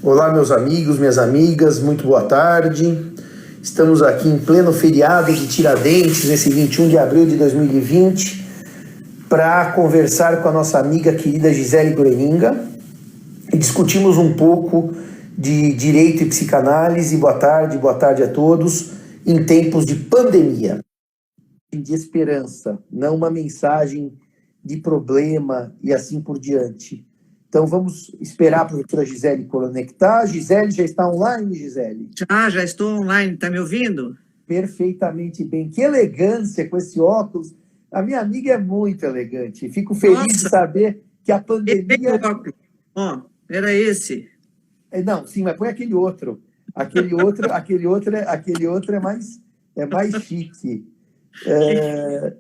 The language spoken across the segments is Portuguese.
Olá, meus amigos, minhas amigas, muito boa tarde. Estamos aqui em pleno feriado de Tiradentes, nesse 21 de abril de 2020, para conversar com a nossa amiga querida Gisele Grueninga e discutimos um pouco de direito e psicanálise. Boa tarde a todos, em tempos de pandemia. De esperança, não uma mensagem de problema e assim por diante. Então vamos esperar a professora Gisele conectar. Gisele, já está online, Gisele? Já estou online, está me ouvindo? Perfeitamente bem. Que elegância com esse óculos. A minha amiga é muito elegante. Fico feliz de saber que a pandemia... Ó, era esse. Não, sim, mas põe aquele outro. Aquele outro é mais chique.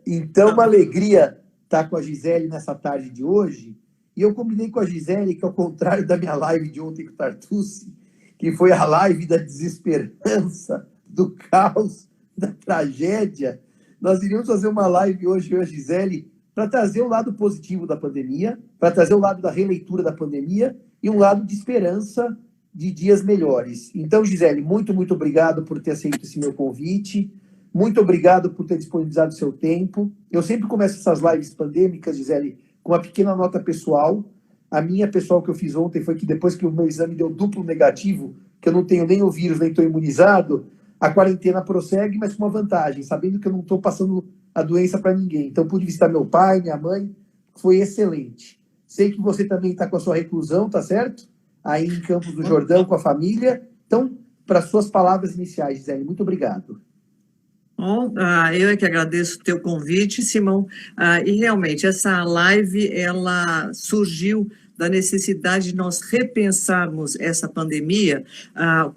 Então, uma alegria estar com a Gisele nessa tarde de hoje. E eu combinei com a Gisele que, ao contrário da minha live de ontem com o Tartucci, que foi a live da desesperança, do caos, da tragédia, nós iríamos fazer uma live hoje, eu e a Gisele, para trazer o lado positivo da pandemia, para trazer o lado da releitura da pandemia e um lado de esperança de dias melhores. Então, Gisele, muito obrigado por ter aceito esse meu convite. Muito obrigado por ter disponibilizado o seu tempo. Eu sempre começo essas lives pandêmicas, Gisele, com uma pequena nota pessoal. A minha pessoal que eu fiz ontem foi que depois que o meu exame deu duplo negativo, que eu não tenho nem o vírus, nem estou imunizado, a quarentena prossegue, mas com uma vantagem, sabendo que eu não estou passando a doença para ninguém. Então, pude visitar meu pai, minha mãe, foi excelente. Sei que você também está com a sua reclusão, tá certo? Aí em Campos do Jordão, com a família. Então, para suas palavras iniciais, Gisele, muito obrigado. Bom, eu é que agradeço o teu convite, Simão, e realmente essa live, ela surgiu da necessidade de nós repensarmos essa pandemia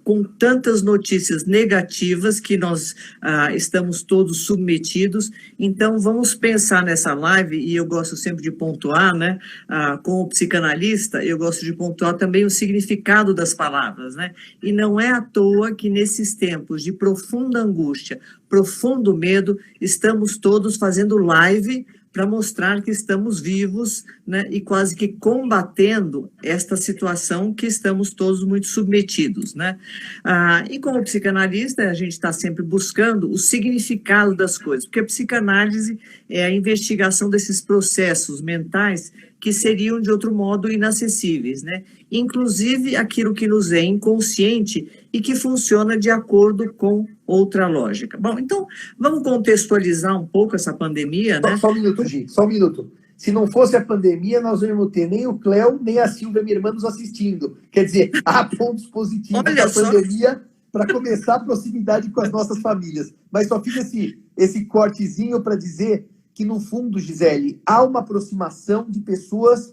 com tantas notícias negativas que nós estamos todos submetidos. Então, vamos pensar nessa live, e eu gosto sempre de pontuar, né, com o psicanalista, eu gosto de pontuar também o significado das palavras, né, e não é à toa que nesses tempos de profunda angústia, profundo medo, estamos todos fazendo live para mostrar que estamos vivos, né, e quase que combatendo esta situação que estamos todos muito submetidos, né? E como psicanalista, a gente está sempre buscando o significado das coisas, porque a psicanálise é a investigação desses processos mentais que seriam, de outro modo, inacessíveis, né? Inclusive aquilo que nos é inconsciente e que funciona de acordo com outra lógica. Bom, então, vamos contextualizar um pouco essa pandemia, né? Só um minuto, Gi, só um minuto. Se não fosse a pandemia, nós não íamos ter nem o Cléo, nem a Silvia, minha irmã, nos assistindo. Quer dizer, há pontos positivos da pandemia para começar a proximidade com as nossas famílias. Mas só fiz esse cortezinho para dizer que, no fundo, Gisele, há uma aproximação de pessoas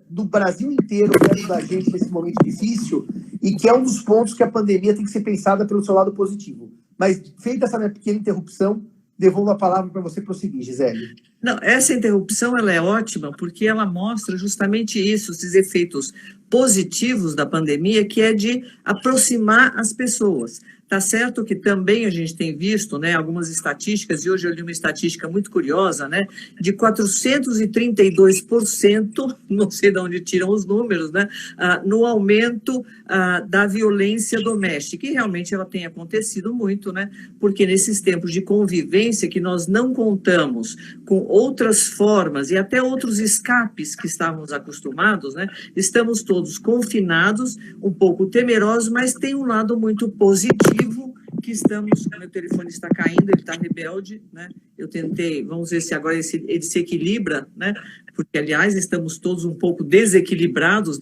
do Brasil inteiro perto da gente nesse momento difícil, e que é um dos pontos que a pandemia tem que ser pensada pelo seu lado positivo. Mas, feita essa minha pequena interrupção, devolvo a palavra para você prosseguir, Gisele. Não, essa interrupção ela é ótima porque ela mostra justamente isso, esses efeitos positivos da pandemia, que é de aproximar as pessoas. Tá certo que também a gente tem visto, né, algumas estatísticas, e hoje eu li uma estatística muito curiosa, né, de 432%, não sei de onde tiram os números, né, no aumento da violência doméstica, e realmente ela tem acontecido muito, né, porque nesses tempos de convivência que nós não contamos com outras formas e até outros escapes que estávamos acostumados, né, estamos todos confinados, um pouco temerosos, mas tem um lado muito positivo, que estamos, meu telefone está caindo, ele está rebelde, né? Eu tentei, vamos ver se agora ele se equilibra, né? Porque, aliás, estamos todos um pouco desequilibrados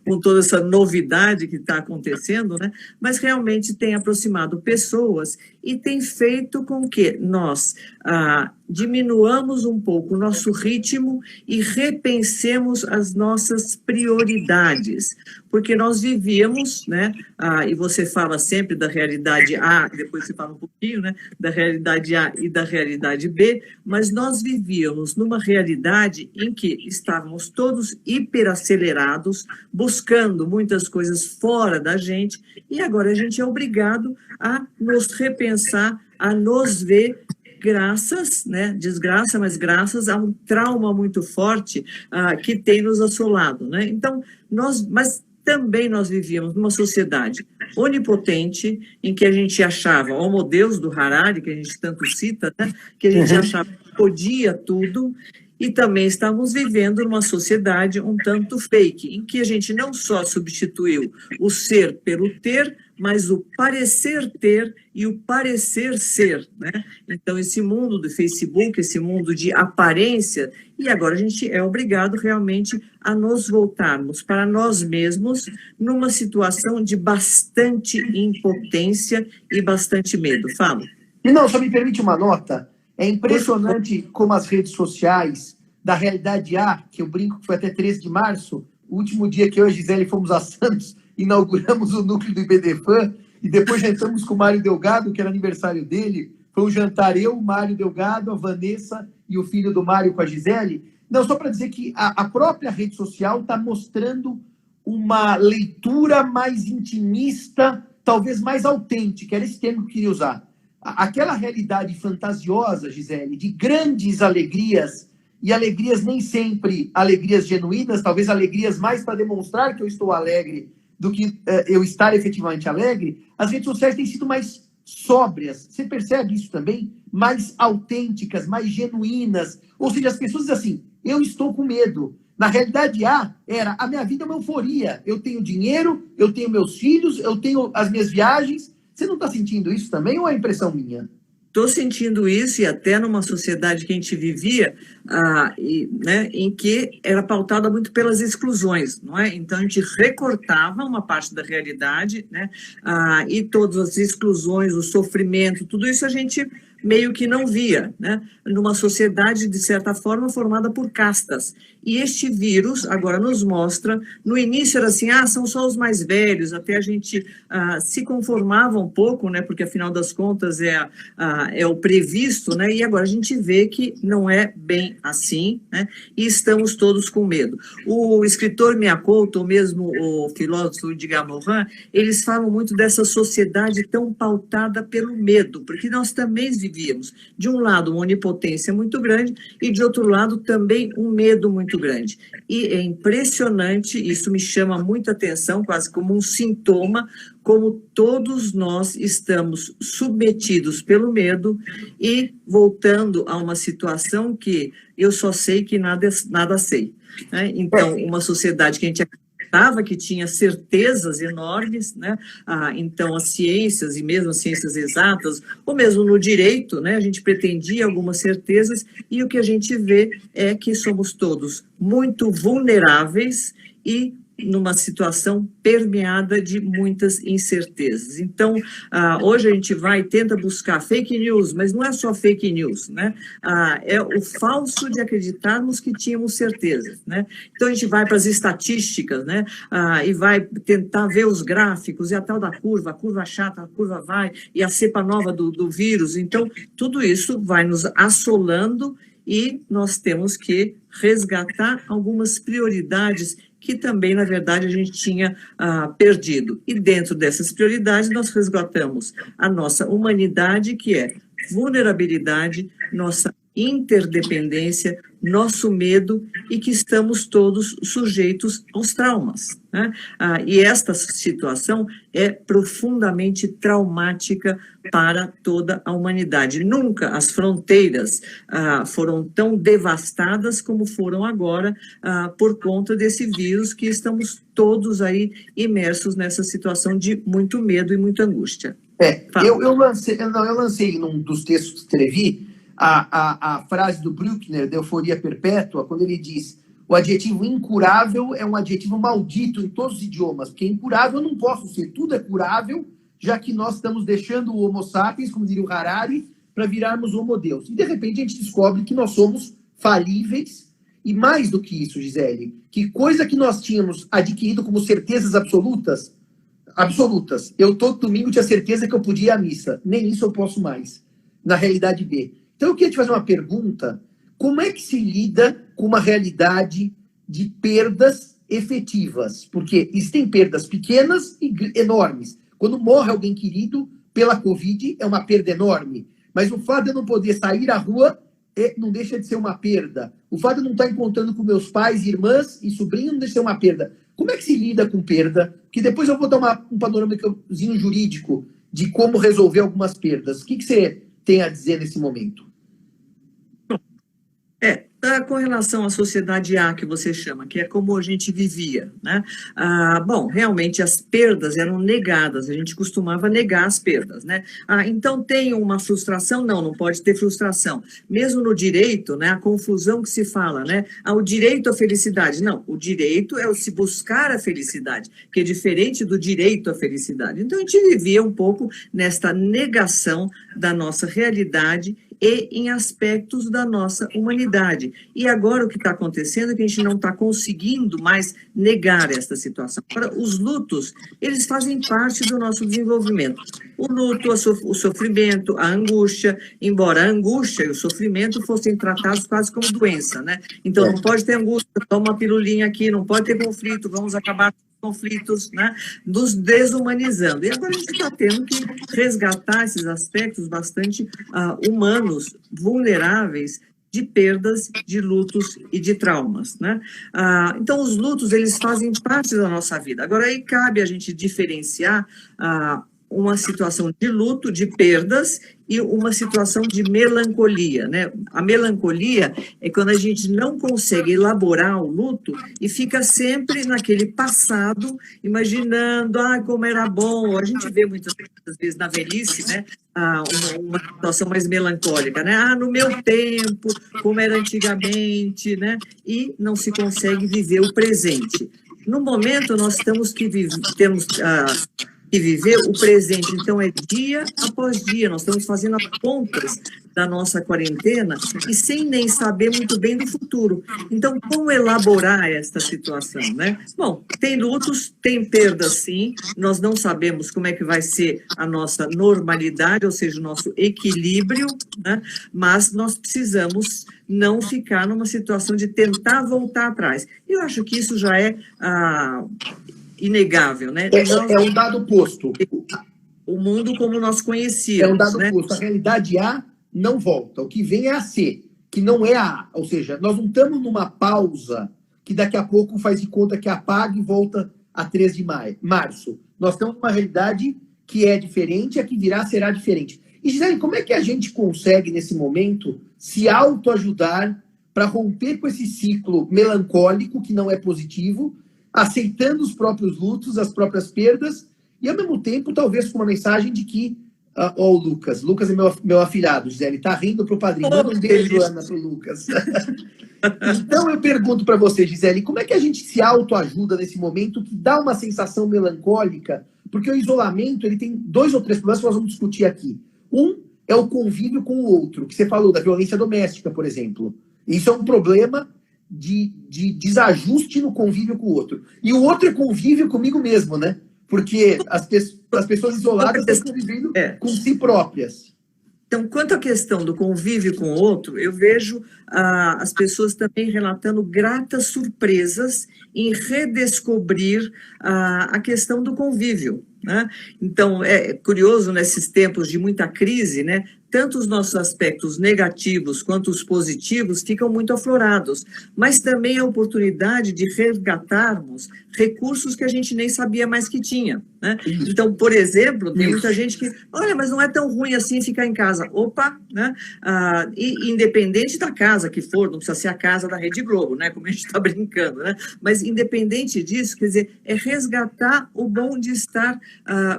com toda essa novidade que está acontecendo, né? Mas realmente tem aproximado pessoas e tem feito com que nós diminuamos um pouco o nosso ritmo e repensemos as nossas prioridades, porque nós vivíamos, né? E você fala sempre da realidade A, depois você fala um pouquinho, né? Da realidade A e da realidade B, mas nós vivíamos numa realidade em que estávamos todos hiperacelerados, buscando muitas coisas fora da gente, e agora a gente é obrigado a nos repensar, a nos ver graças, né, desgraça, mas graças a um trauma muito forte que tem nos assolado, né? Então, mas também nós vivíamos numa sociedade onipotente, em que a gente achava, Homo Deus do Harari, que a gente tanto cita, né? Que a gente achava que podia tudo, e também estávamos vivendo numa sociedade um tanto fake, em que a gente não só substituiu o ser pelo ter, mas o parecer ter e o parecer ser, né? Então, esse mundo do Facebook, esse mundo de aparência, e agora a gente é obrigado realmente a nos voltarmos para nós mesmos numa situação de bastante impotência e bastante medo. Fala. E não, só me permite uma nota. É impressionante como as redes sociais da Realidade A, que eu brinco que foi até 13 de março, o último dia que eu e a Gisele fomos a Santos, inauguramos o núcleo do IBDFAN, e depois jantamos com o Mário Delgado, que era aniversário dele. Foi um jantar eu, o Mário Delgado, a Vanessa e o filho do Mário com a Gisele. Não, só para dizer que a própria rede social está mostrando uma leitura mais intimista, talvez mais autêntica, era esse termo que eu queria usar. Aquela realidade fantasiosa, Gisele, de grandes alegrias, e alegrias nem sempre alegrias genuínas, talvez alegrias mais para demonstrar que eu estou alegre do que eu estar efetivamente alegre, as redes sociais têm sido mais sóbrias. Você percebe isso também? Mais autênticas, mais genuínas. Ou seja, as pessoas dizem assim, eu estou com medo. Na realidade, a minha vida é uma euforia. Eu tenho dinheiro, eu tenho meus filhos, eu tenho as minhas viagens. Você não está sentindo isso também ou é impressão minha? Estou sentindo isso, e até numa sociedade que a gente vivia, né, em que era pautada muito pelas exclusões, não é? Então, a gente recortava uma parte da realidade, né, e todas as exclusões, o sofrimento, tudo isso a gente meio que não via, né? Numa sociedade, de certa forma, formada por castas. E este vírus agora nos mostra, no início era assim, são só os mais velhos, até a gente se conformava um pouco, né? Porque, afinal das contas, é o previsto, né? E agora a gente vê que não é bem assim, né? E estamos todos com medo. O escritor Miyakoto, ou mesmo o filósofo Edgar Morin, eles falam muito dessa sociedade tão pautada pelo medo, porque nós também vivíamos, de um lado, uma onipotência muito grande e, de outro lado, também um medo muito grande. E é impressionante, isso me chama muita atenção, quase como um sintoma, como todos nós estamos submetidos pelo medo e voltando a uma situação que eu só sei que nada sei, né? Então, uma sociedade que a gente acreditava que tinha certezas enormes, né? Então, as ciências, e mesmo as ciências exatas, ou mesmo no direito, né? A gente pretendia algumas certezas, e o que a gente vê é que somos todos muito vulneráveis e numa situação permeada de muitas incertezas. Então, hoje a gente vai e tenta buscar fake news, mas não é só fake news, né? É o falso de acreditarmos que tínhamos certezas, né? Então, a gente vai para as estatísticas, né? E vai tentar ver os gráficos, e a tal da curva, a curva chata, a curva vai, e a cepa nova do vírus. Então, tudo isso vai nos assolando e nós temos que resgatar algumas prioridades que também, na verdade, a gente tinha perdido. E dentro dessas prioridades, nós resgatamos a nossa humanidade, que é vulnerabilidade, nossa interdependência, nosso medo, e que estamos todos sujeitos aos traumas, né? E esta situação é profundamente traumática para toda a humanidade. Nunca as fronteiras foram tão devastadas como foram agora por conta desse vírus, que estamos todos aí imersos nessa situação de muito medo e muita angústia. Eu lancei num dos textos que escrevi a frase do Bruckner, da euforia perpétua, quando ele diz: o adjetivo incurável é um adjetivo maldito em todos os idiomas, porque incurável eu não posso ser, tudo é curável, já que nós estamos deixando o Homo sapiens, como diria o Harari, para virarmos Homo Deus. E, de repente, a gente descobre que nós somos falíveis, e mais do que isso, Gisele, que coisa que nós tínhamos adquirido como certezas absolutas, eu todo domingo tinha certeza que eu podia ir à missa, nem isso eu posso mais, na realidade B. Então, eu queria te fazer uma pergunta: como é que se lida com uma realidade de perdas efetivas? Porque existem perdas pequenas e enormes. Quando morre alguém querido pela Covid, é uma perda enorme. Mas o fato de eu não poder sair à rua não deixa de ser uma perda. O fato de eu não estar encontrando com meus pais, irmãs e sobrinhos não deixa de ser uma perda. Como é que se lida com perda? Que depois eu vou dar um panorâmicozinho jurídico de como resolver algumas perdas. O que você tem a dizer nesse momento? Com relação à sociedade A, que você chama, que é como a gente vivia, né? Bom, realmente as perdas eram negadas, a gente costumava negar as perdas, né? Então tem uma frustração? Não, não pode ter frustração. Mesmo no direito, né, a confusão que se fala, né? O direito à felicidade. Não, o direito é o se buscar a felicidade, que é diferente do direito à felicidade. Então a gente vivia um pouco nesta negação da nossa realidade e em aspectos da nossa humanidade. E agora o que está acontecendo é que a gente não está conseguindo mais negar esta situação. Agora, os lutos, eles fazem parte do nosso desenvolvimento. O luto, o sofrimento, a angústia, embora a angústia e o sofrimento fossem tratados quase como doença, né? Então, não pode ter angústia, toma uma pilulinha aqui, não pode ter conflito, vamos acabar conflitos, né, nos desumanizando. E agora a gente está tendo que resgatar esses aspectos bastante humanos, vulneráveis, de perdas, de lutos e de traumas, né? Então, os lutos, eles fazem parte da nossa vida. Agora, aí cabe a gente diferenciar uma situação de luto, de perdas, e uma situação de melancolia, né? A melancolia é quando a gente não consegue elaborar o luto e fica sempre naquele passado, imaginando, como era bom. A gente vê muitas vezes na velhice, né? Uma situação mais melancólica, né? No meu tempo, como era antigamente, né? E não se consegue viver o presente. No momento, nós temos que viver o presente, então é dia após dia, nós estamos fazendo as contas da nossa quarentena e sem nem saber muito bem do futuro. Então, como elaborar esta situação, né? Bom, tem lutos, tem perdas sim, nós não sabemos como é que vai ser a nossa normalidade, ou seja, o nosso equilíbrio, né? Mas nós precisamos não ficar numa situação de tentar voltar atrás. Eu acho que isso já é inegável, né? É um dado posto. O mundo como nós conhecíamos. É um dado né? posto. A realidade A não volta. O que vem é a C, que não é a A. Ou seja, nós não estamos numa pausa que daqui a pouco faz de conta que apaga e volta a 3 de março. Nós estamos numa realidade que é diferente, a que virá será diferente. E, Gisele, como é que a gente consegue, nesse momento, se autoajudar para romper com esse ciclo melancólico, que não é positivo, aceitando os próprios lutos, as próprias perdas, e ao mesmo tempo, talvez com uma mensagem de que, o Lucas é meu afilhado, Gisele, está rindo para o padrinho. Manda um beijo, Ana, para o Lucas. Então eu pergunto para você, Gisele, como é que a gente se autoajuda nesse momento que dá uma sensação melancólica? Porque o isolamento, ele tem 2 ou 3 problemas que nós vamos discutir aqui. Um é o convívio com o outro, que você falou da violência doméstica, por exemplo. Isso é um problema de desajuste no convívio com o outro. E o outro é convívio comigo mesmo, né? Porque as pessoas isoladas estão convivendo com si próprias. Então, quanto à questão do convívio com o outro, eu vejo as pessoas também relatando gratas surpresas em redescobrir a questão do convívio, né? Então, é curioso nesses tempos de muita crise, né? Tanto os nossos aspectos negativos quanto os positivos ficam muito aflorados, mas também a oportunidade de resgatarmos recursos que a gente nem sabia mais que tinha, né? Então, por exemplo, tem muita gente que, olha, mas não é tão ruim assim ficar em casa. Opa, né? E independente da casa que for, não precisa ser a casa da Rede Globo, né? Como a gente está brincando, né? Mas independente disso, quer dizer, é resgatar o bom de estar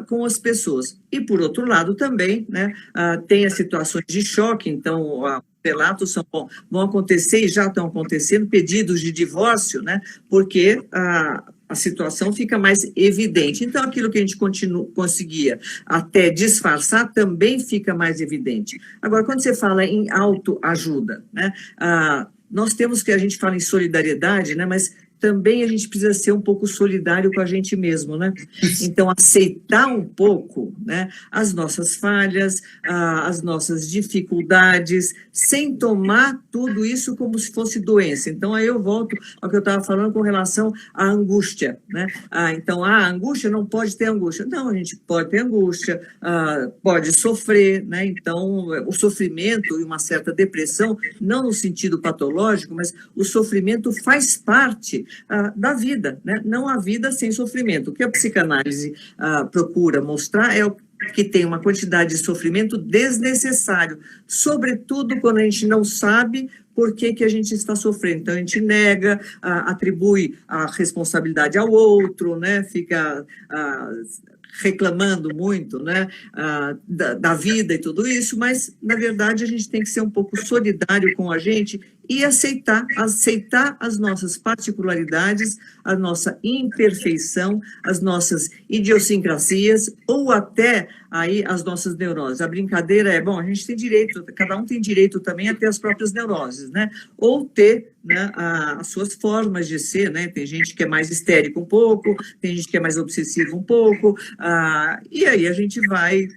com as pessoas. E, por outro lado, também, né, tem as situações de choque, então, relatos vão acontecer e já estão acontecendo, pedidos de divórcio, né, porque a situação fica mais evidente. Então, aquilo que a gente conseguia até disfarçar também fica mais evidente. Agora, quando você fala em autoajuda, né, nós temos que, a gente fala em solidariedade, né, mas também a gente precisa ser um pouco solidário com a gente mesmo, né? Então, aceitar um pouco, né, as nossas falhas, as nossas dificuldades, sem tomar tudo isso como se fosse doença. Então, aí eu volto ao que eu estava falando com relação à angústia, né? Então, a angústia não pode ter angústia. Não, a gente pode ter angústia, pode sofrer, né? Então, o sofrimento e uma certa depressão, não no sentido patológico, mas o sofrimento faz parte da vida, né? Não há vida sem sofrimento. O que a psicanálise procura mostrar é que tem uma quantidade de sofrimento desnecessário, sobretudo quando a gente não sabe por que a gente está sofrendo. Então, a gente nega, atribui a responsabilidade ao outro, né? Fica reclamando muito, né, da vida e tudo isso, mas, na verdade, a gente tem que ser um pouco solidário com a gente e aceitar as nossas particularidades, a nossa imperfeição, as nossas idiosincrasias ou até aí as nossas neuroses. A brincadeira é, bom, a gente tem direito, cada um tem direito também a ter as próprias neuroses, né, ou ter, né, as suas formas de ser, né, tem gente que é mais histérico um pouco, tem gente que é mais obsessivo um pouco, e aí a gente vai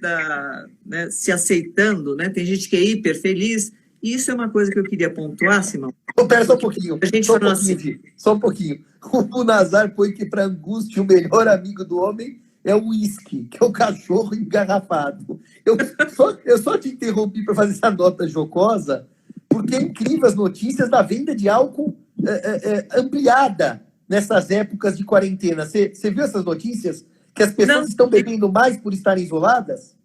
né, se aceitando, né, tem gente que é hiper feliz. Isso é uma coisa que eu queria pontuar, Simão. Pera só um pouquinho. A gente falou assim. Só um pouquinho. O Nazar põe que, para angústia, o melhor amigo do homem é o uísque, que é o cachorro engarrafado. Eu só te interrompi para fazer essa nota jocosa, porque é incrível as notícias da venda de álcool ampliada nessas épocas de quarentena. Você viu essas notícias? Que as pessoas estão bebendo mais por estarem isoladas?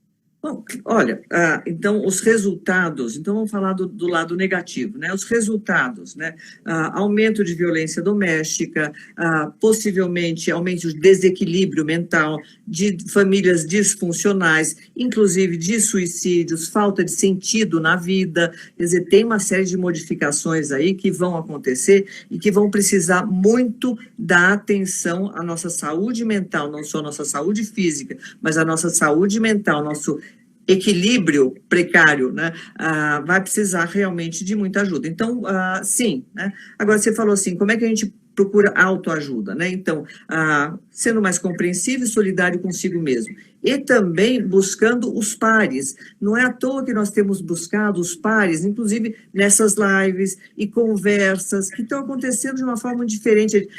Bom, olha, então os resultados, então vamos falar do lado negativo, né? Os resultados, né? Aumento de violência doméstica, possivelmente aumento de desequilíbrio mental, de famílias disfuncionais, inclusive de suicídios, falta de sentido na vida, quer dizer, tem uma série de modificações aí que vão acontecer e que vão precisar muito da atenção à nossa saúde mental, não só a nossa saúde física, mas a nossa saúde mental, nosso equilíbrio precário, né, vai precisar realmente de muita ajuda. Então, sim, né? Agora você falou assim, como é que a gente procura autoajuda, né? Então, sendo mais compreensível e solidário consigo mesmo. E também buscando os pares. Não é à toa que nós temos buscado os pares, inclusive nessas lives e conversas que estão acontecendo de uma forma diferente.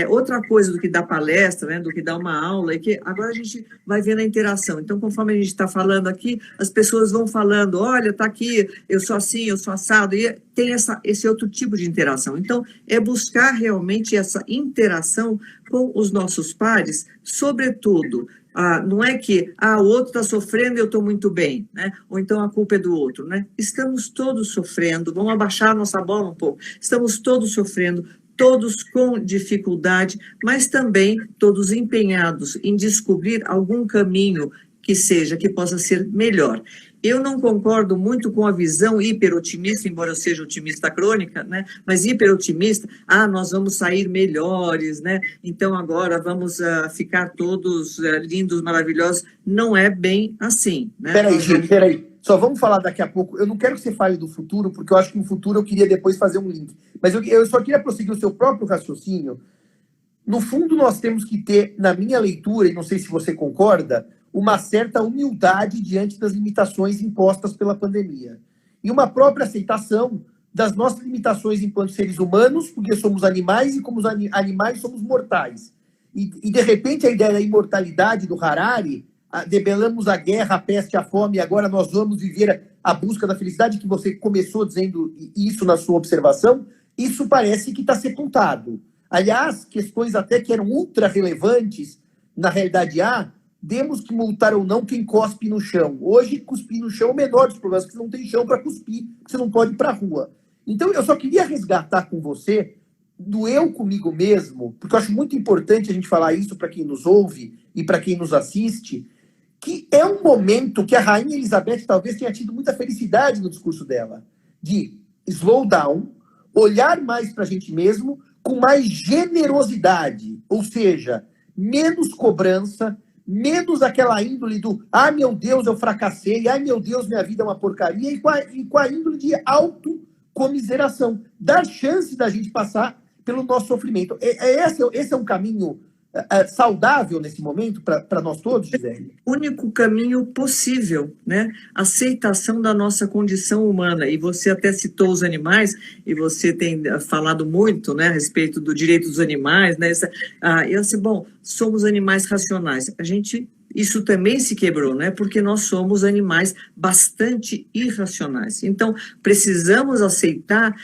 Outra coisa do que dar palestra, né, do que dar uma aula, é que agora a gente vai vendo a interação. Então, conforme a gente está falando aqui, as pessoas vão falando, olha, está aqui, eu sou assim, eu sou assado, e tem esse outro tipo de interação. Então, é buscar realmente essa interação com os nossos pares, sobretudo, não é que o outro está sofrendo e eu estou muito bem, né? Ou então a culpa é do outro, né? Estamos todos sofrendo, vamos abaixar a nossa bola um pouco, estamos todos sofrendo, todos com dificuldade, mas também todos empenhados em descobrir algum caminho que possa ser melhor. Eu não concordo muito com a visão hiperotimista, embora eu seja otimista crônica, né? Mas hiperotimista, nós vamos sair melhores, né? Então agora vamos ficar todos lindos, maravilhosos. Não é bem assim, né? Peraí, gente, peraí. Só vamos falar daqui a pouco. Eu não quero que você fale do futuro, porque eu acho que no futuro eu queria depois fazer um link. Mas eu só queria prosseguir o seu próprio raciocínio. No fundo, nós temos que ter, na minha leitura, e não sei se você concorda, uma certa humildade diante das limitações impostas pela pandemia. E uma própria aceitação das nossas limitações enquanto seres humanos, porque somos animais e como os animais somos mortais. E de repente, a ideia da imortalidade do Harari, debelamos a guerra, a peste, a fome, e agora nós vamos viver a busca da felicidade, que você começou dizendo isso na sua observação, isso parece que está sepultado. Aliás, questões até que eram ultra relevantes, na realidade demos que multar ou não quem cospe no chão. Hoje, cuspir no chão é o menor dos problemas, porque você não tem chão para cuspir, você não pode ir para a rua. Então, eu só queria resgatar com você, do eu comigo mesmo, porque eu acho muito importante a gente falar isso para quem nos ouve e para quem nos assiste, que é um momento que a Rainha Elizabeth talvez tenha tido muita felicidade no discurso dela, de slow down, olhar mais para a gente mesmo, com mais generosidade, ou seja, menos cobrança, menos aquela índole do meu Deus, eu fracassei, meu Deus, minha vida é uma porcaria, e com a índole de autocomiseração, dar chance da gente passar pelo nosso sofrimento. Esse é um caminho saudável nesse momento para nós todos, Gisele? O único caminho possível, né? Aceitação da nossa condição humana. E você até citou os animais, e você tem falado muito, né, a respeito do direito dos animais, né? Eu assim, bom, somos animais racionais. A gente isso também se quebrou, né? Porque nós somos animais bastante irracionais. Então, precisamos aceitar,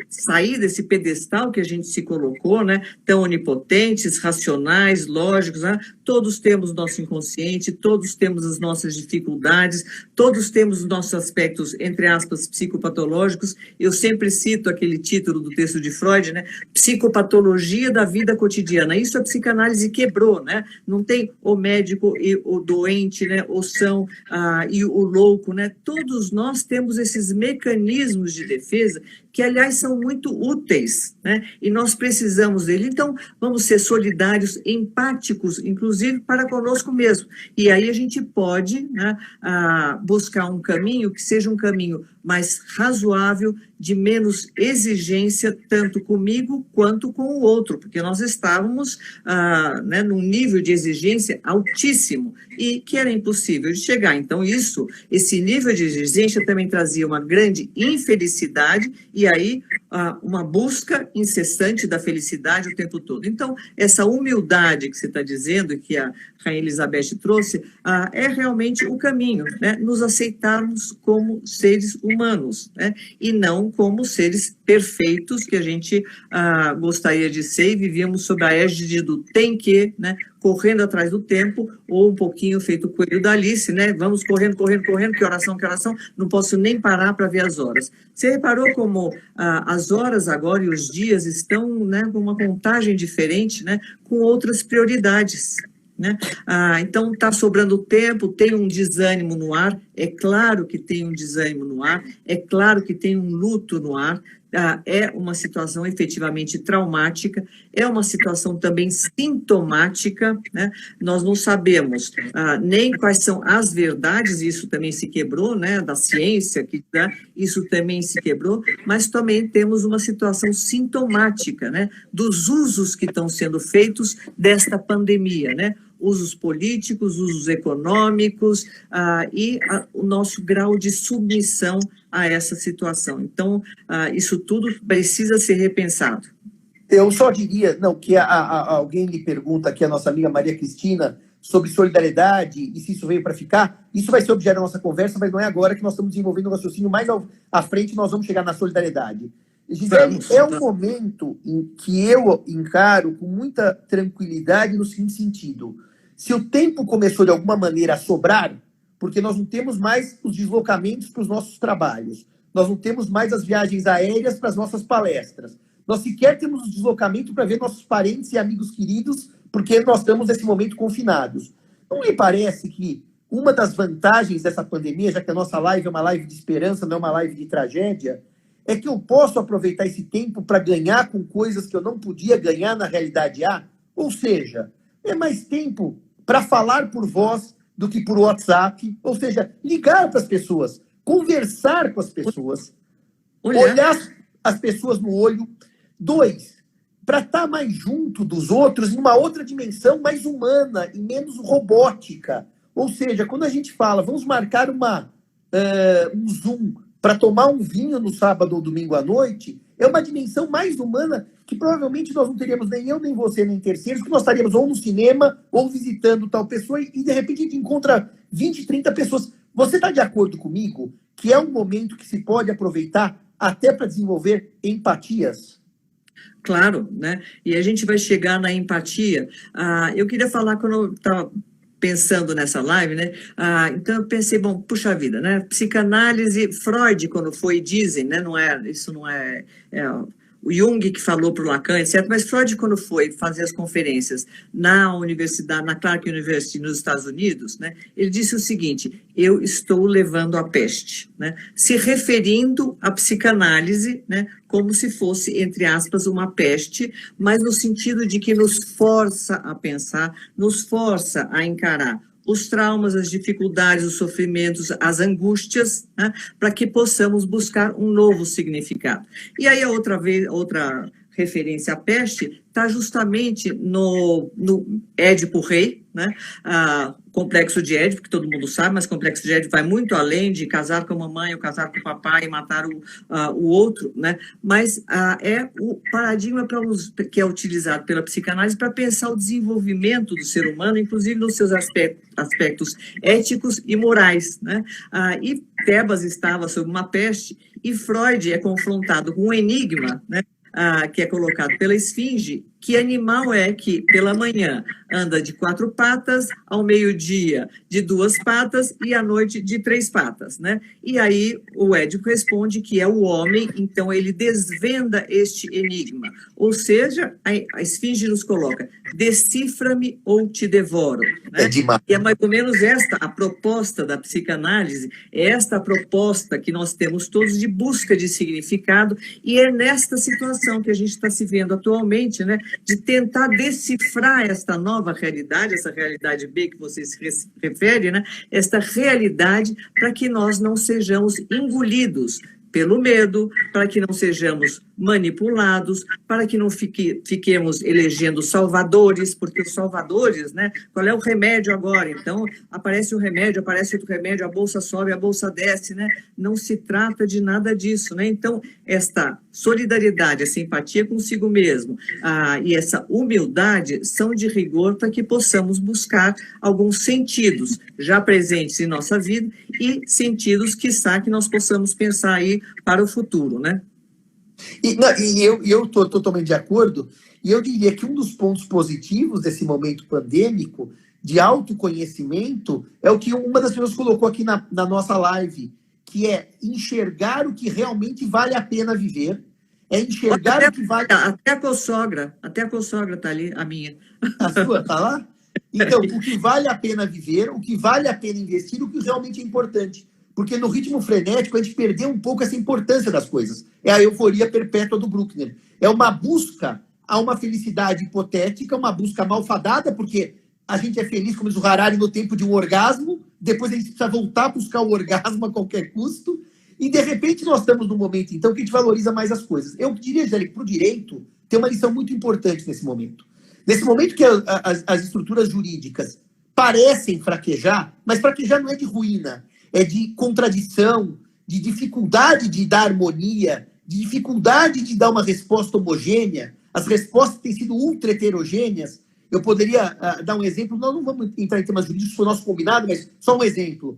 sair desse pedestal que a gente se colocou, né? Tão onipotentes, racionais, lógicos, né? Todos temos nosso inconsciente, todos temos as nossas dificuldades, todos temos os nossos aspectos, entre aspas, psicopatológicos. Eu sempre cito aquele título do texto de Freud, né? Psicopatologia da vida cotidiana. Isso a psicanálise quebrou, né? Não tem o médico e o doente, né? O são e o louco, né? Todos nós temos esses mecanismos de defesa que, aliás, são muito úteis, né? E nós precisamos dele. Então, vamos ser solidários, empáticos, inclusive para conosco mesmo. E aí a gente pode, né, buscar um caminho que seja um caminho mais razoável, de menos exigência, tanto comigo quanto com o outro, porque nós estávamos né, num nível de exigência altíssimo e que era impossível de chegar. Então, esse nível de exigência também trazia uma grande infelicidade e aí uma busca incessante da felicidade o tempo todo. Então, essa humildade que você está dizendo, que a Rainha Elizabeth trouxe, é realmente o caminho, né? Nos aceitarmos como seres humanos, né? E não como seres perfeitos que a gente gostaria de ser e vivíamos sob a égide do tem que, né? Correndo atrás do tempo, ou um pouquinho feito o coelho da Alice, né? Vamos correndo, correndo, correndo, que oração, não posso nem parar para ver as horas. Você reparou como as horas agora e os dias estão, né, com uma contagem diferente, né? Com outras prioridades, né? Então, está sobrando tempo, tem um desânimo no ar, é claro que tem um desânimo no ar, é claro que tem um luto no ar, é uma situação efetivamente traumática, é uma situação também sintomática, né? Nós não sabemos nem quais são as verdades, isso também se quebrou, né? Da ciência, isso também se quebrou, mas também temos uma situação sintomática, né? Dos usos que estão sendo feitos desta pandemia, né? Usos políticos, usos econômicos e o nosso grau de submissão a essa situação. Então, isso tudo precisa ser repensado. Eu só diria, não, que alguém lhe pergunta aqui, a nossa amiga Maria Cristina, sobre solidariedade e se isso veio para ficar. Isso vai ser objeto da nossa conversa, mas não é agora que nós estamos desenvolvendo um raciocínio. Mais à frente nós vamos chegar na solidariedade. Gisele, é um momento em que eu encaro com muita tranquilidade no seguinte sentido. Se o tempo começou de alguma maneira a sobrar, porque nós não temos mais os deslocamentos para os nossos trabalhos, nós não temos mais as viagens aéreas para as nossas palestras, nós sequer temos o deslocamento para ver nossos parentes e amigos queridos, porque nós estamos nesse momento confinados. Não lhe parece que uma das vantagens dessa pandemia, já que a nossa live é uma live de esperança, não é uma live de tragédia, é que eu posso aproveitar esse tempo para ganhar com coisas que eu não podia ganhar na realidade A? Ou seja, é mais tempo para falar por voz do que por WhatsApp, ou seja, ligar para as pessoas, conversar com as pessoas, olhar as pessoas no olho. 2, para estar mais junto dos outros, em uma outra dimensão mais humana e menos robótica. Ou seja, quando a gente fala, vamos marcar um Zoom para tomar um vinho no sábado ou domingo à noite, é uma dimensão mais humana que provavelmente nós não teríamos nem eu, nem você, nem terceiros, que nós estaríamos ou no cinema ou visitando tal pessoa e de repente a gente encontra 20, 30 pessoas. Você está de acordo comigo que é um momento que se pode aproveitar até para desenvolver empatias? Claro, né? E a gente vai chegar na empatia. Eu queria falar, quando eu estava pensando nessa live, né? Então eu pensei, bom, puxa vida, né? Psicanálise, Freud, quando foi, dizem, né? Isso não é o Jung que falou para o Lacan, etc. Mas Freud, quando foi fazer as conferências na universidade, na Clark University, nos Estados Unidos, né? Ele disse o seguinte: eu estou levando a peste, né? Se referindo à psicanálise, né? Como se fosse, entre aspas, uma peste, mas no sentido de que nos força a pensar, nos força a encarar os traumas, as dificuldades, os sofrimentos, as angústias, né, para que possamos buscar um novo significado. E aí outra referência à peste está justamente no Édipo Rei, né? Complexo de Édipo, que todo mundo sabe, mas complexo de Édipo vai muito além de casar com a mamãe ou casar com o papai e matar o outro, né? Mas é o paradigma que é utilizado pela psicanálise para pensar o desenvolvimento do ser humano, inclusive nos seus aspectos éticos e morais, né? E Tebas estava sob uma peste e Freud é confrontado com um enigma, né? Que é colocado pela esfinge, que animal é que pela manhã anda de 4 patas, ao meio-dia de 2 patas e à noite de 3 patas, né? E aí o Édipo responde que é o homem, então ele desvenda este enigma. Ou seja, a esfinge nos coloca, decifra-me ou te devoro, né? E é mais ou menos esta a proposta da psicanálise, é esta a proposta que nós temos todos de busca de significado, e é nesta situação que a gente está se vendo atualmente, né? De tentar decifrar esta nova realidade, essa realidade B que você se refere, né? Esta realidade para que nós não sejamos engolidos pelo medo, para que não sejamos manipulados, para que não fiquemos elegendo salvadores, porque os salvadores, né? Qual é o remédio agora? Então, aparece um remédio, aparece outro remédio, a bolsa sobe, a bolsa desce, né? Não se trata de nada disso, né? Então, esta solidariedade, a simpatia consigo mesmo e essa humildade são de rigor para que possamos buscar alguns sentidos já presentes em nossa vida e sentidos, quiçá, que nós possamos pensar aí para o futuro, né? E eu estou totalmente de acordo, e eu diria que um dos pontos positivos desse momento pandêmico, de autoconhecimento, é o que uma das pessoas colocou aqui na nossa live, que é enxergar o que realmente vale a pena viver, é enxergar o que vale... Até a consogra está ali, a minha. A sua está lá? Então, o que vale a pena viver, o que vale a pena investir, o que realmente é importante. Porque no ritmo frenético a gente perdeu um pouco essa importância das coisas. É a euforia perpétua do Bruckner. É uma busca a uma felicidade hipotética, uma busca malfadada, porque a gente é feliz, como diz o Harari, no tempo de um orgasmo, depois a gente precisa voltar a buscar o orgasmo a qualquer custo, e de repente nós estamos num momento, então, que a gente valoriza mais as coisas. Eu diria, Zé, que para o direito tem uma lição muito importante nesse momento. Nesse momento que as estruturas jurídicas parecem fraquejar, mas fraquejar não é de ruína, é de contradição, de dificuldade de dar harmonia, de dificuldade de dar uma resposta homogênea. As respostas têm sido ultra heterogêneas. Eu poderia dar um exemplo, nós não vamos entrar em temas jurídicos, foi nosso combinado, mas só um exemplo.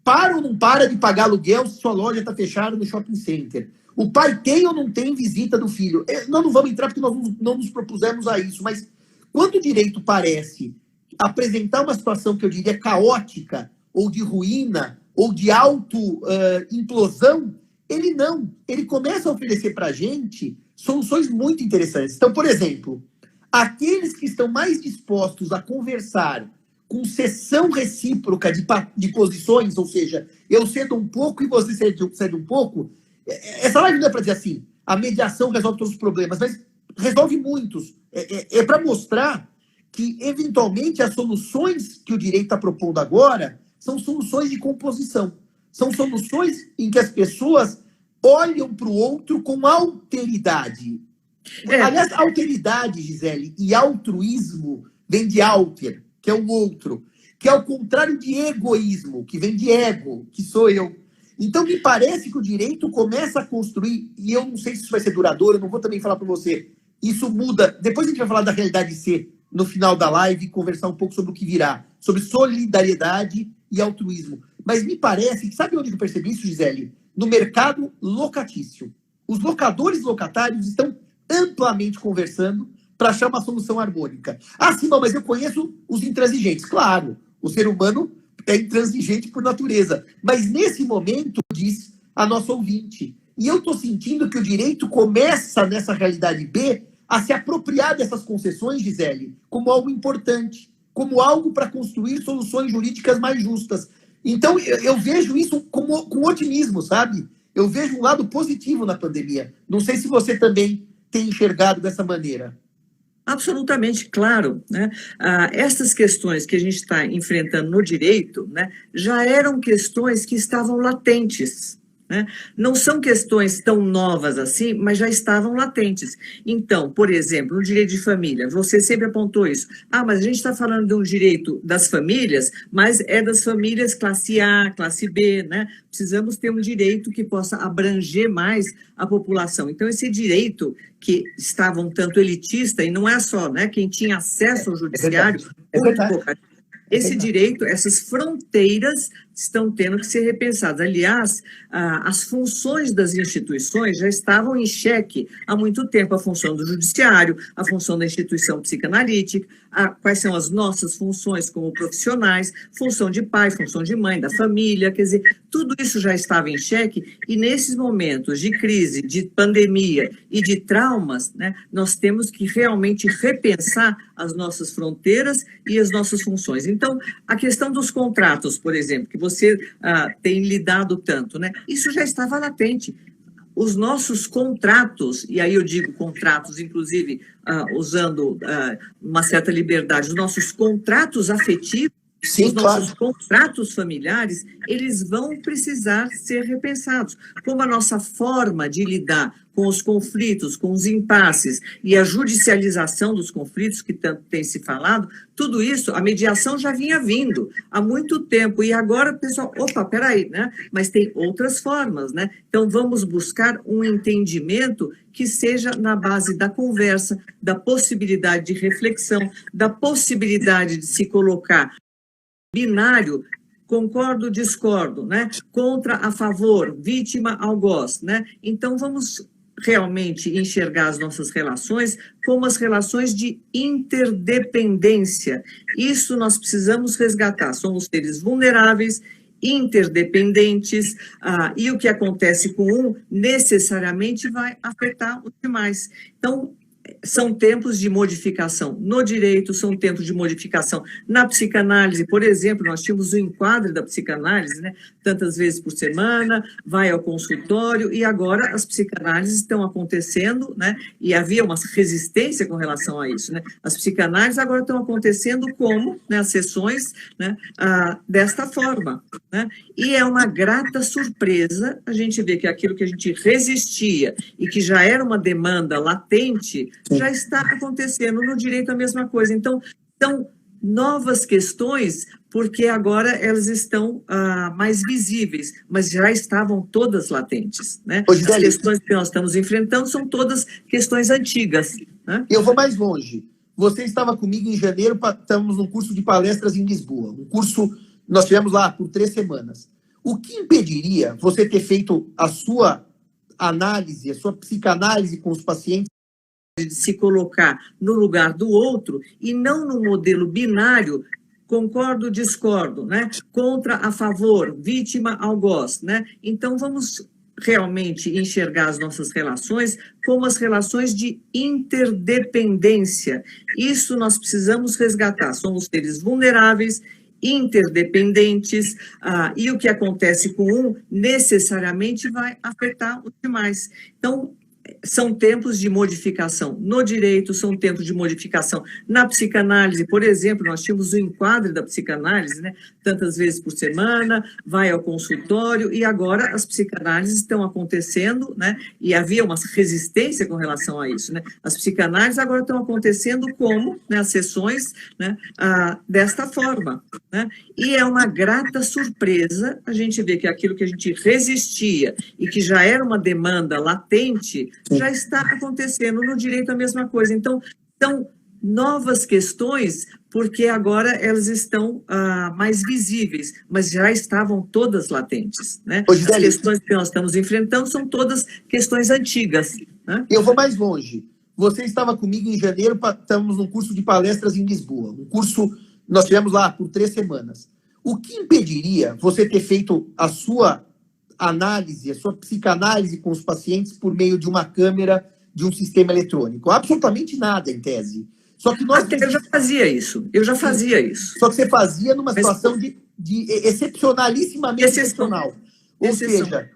Para ou não para de pagar aluguel se sua loja está fechada no shopping center? O pai tem ou não tem visita do filho? Nós não vamos entrar porque nós não nos propusemos a isso, mas quando o direito parece apresentar uma situação que eu diria caótica, ou de ruína, ou de auto-implosão, ele começa a oferecer para a gente soluções muito interessantes. Então, por exemplo, aqueles que estão mais dispostos a conversar com cessão recíproca de posições, ou seja, eu cedo um pouco e você cede um pouco, essa live não é para dizer assim, a mediação resolve todos os problemas, mas resolve muitos. É para mostrar que, eventualmente, as soluções que o direito está propondo agora são soluções de composição. São soluções em que as pessoas olham para o outro com alteridade. Aliás, alteridade, Gisele, e altruísmo vem de alter, que é o outro, que é o contrário de egoísmo, que vem de ego, que sou eu. Então, me parece que o direito começa a construir, e eu não sei se isso vai ser duradouro, eu não vou também falar para você, isso muda. Depois a gente vai falar da realidade C no final da live e conversar um pouco sobre o que virá, sobre solidariedade e altruísmo. Mas me parece, sabe onde eu percebi isso, Gisele? No mercado locatício. Os locadores e locatários estão amplamente conversando para achar uma solução harmônica. Ah, sim, não, mas eu conheço os intransigentes. Claro, o ser humano é intransigente por natureza. Mas nesse momento, diz a nossa ouvinte, e eu estou sentindo que o direito começa, nessa realidade B, a se apropriar dessas concessões, Gisele, como algo importante, como algo para construir soluções jurídicas mais justas. Então, eu vejo isso com otimismo, sabe? Eu vejo um lado positivo na pandemia. Não sei se você também tem enxergado dessa maneira. Absolutamente claro, né? Essas questões que a gente está enfrentando no direito, né, já eram questões que estavam latentes, né? Não são questões tão novas assim, mas já estavam latentes. Então, por exemplo, no direito de família, você sempre apontou isso. Ah, mas a gente está falando de um direito das famílias, mas é das famílias classe A, classe B, né? Precisamos ter um direito que possa abranger mais a população. Então, esse direito que estava um tanto elitista, e não é só, né, quem tinha acesso ao judiciário, esse direito, essas fronteiras estão tendo que ser repensadas. Aliás, as funções das instituições já estavam em xeque há muito tempo. A função do judiciário, a função da instituição psicanalítica, quais são as nossas funções como profissionais, função de pai, função de mãe, da família, quer dizer, tudo isso já estava em xeque e nesses momentos de crise, de pandemia e de traumas, né, nós temos que realmente repensar as nossas fronteiras e as nossas funções. Então, a questão dos contratos, por exemplo, que você tem lidado tanto, né? Isso já estava latente. Os nossos contratos, e aí eu digo contratos, inclusive usando uma certa liberdade, os nossos contratos afetivos, sim, os nossos contratos familiares, eles vão precisar ser repensados. Como a nossa forma de lidar com os conflitos, com os impasses e a judicialização dos conflitos, que tanto tem se falado, tudo isso, a mediação já vinha vindo há muito tempo. E agora, pessoal, opa, peraí, né? Mas tem outras formas, né? Então, vamos buscar um entendimento que seja na base da conversa, da possibilidade de reflexão, da possibilidade de se colocar binário, concordo, discordo, né? Contra, a favor, vítima, algoz, né? Então, vamos realmente enxergar as nossas relações como as relações de interdependência. Isso nós precisamos resgatar. Somos seres vulneráveis, interdependentes, e o que acontece com um necessariamente vai afetar os demais. Então, são tempos de modificação no direito, são tempos de modificação na psicanálise. Por exemplo, nós tínhamos o enquadre da psicanálise, né? Tantas vezes por semana, vai ao consultório, e agora as psicanálises estão acontecendo, né? E havia uma resistência com relação a isso, né? As psicanálises agora estão acontecendo como, né, as sessões, né, desta forma, né? E é uma grata surpresa a gente ver que aquilo que a gente resistia e que já era uma demanda latente, já está acontecendo no direito a mesma coisa. Então, são novas questões, porque agora elas estão mais visíveis, mas já estavam todas latentes, né? As questões que nós estamos enfrentando são todas questões antigas, né? Eu vou mais longe. Você estava comigo em janeiro, estamos num curso de palestras em Lisboa. Um curso, nós tivemos lá por 3 semanas. O que impediria você ter feito a sua análise, a sua psicanálise com os pacientes, de se colocar no lugar do outro e não no modelo binário, concordo, discordo, né? Contra, a favor, vítima, algoz, né? Então, vamos realmente enxergar as nossas relações como as relações de interdependência. Isso nós precisamos resgatar. Somos seres vulneráveis, interdependentes, e o que acontece com um necessariamente vai afetar os demais. Então, são tempos de modificação no direito, são tempos de modificação na psicanálise. Por exemplo, nós tínhamos o enquadre da psicanálise, né? Tantas vezes por semana, vai ao consultório, e agora as psicanálises estão acontecendo, né? E havia uma resistência com relação a isso, né? As psicanálises agora estão acontecendo como, né, as sessões, né, desta forma, né? E é uma grata surpresa a gente ver que aquilo que a gente resistia e que já era uma demanda latente, já está acontecendo no direito a mesma coisa. Então, são novas questões, porque agora elas estão mais visíveis, mas já estavam todas latentes, né? As questões que nós estamos enfrentando são todas questões antigas, né? Eu vou mais longe. Você estava comigo em janeiro, estamos num curso de palestras em Lisboa. Um curso, nós tivemos lá por 3 semanas. O que impediria você ter feito a sua análise, a sua psicanálise com os pacientes por meio de uma câmera, de um sistema eletrônico? Absolutamente nada, em tese. Só que nós... Eu já fazia isso, Só que você fazia numa situação de excepcionalissimamente excepcional. Ou seja,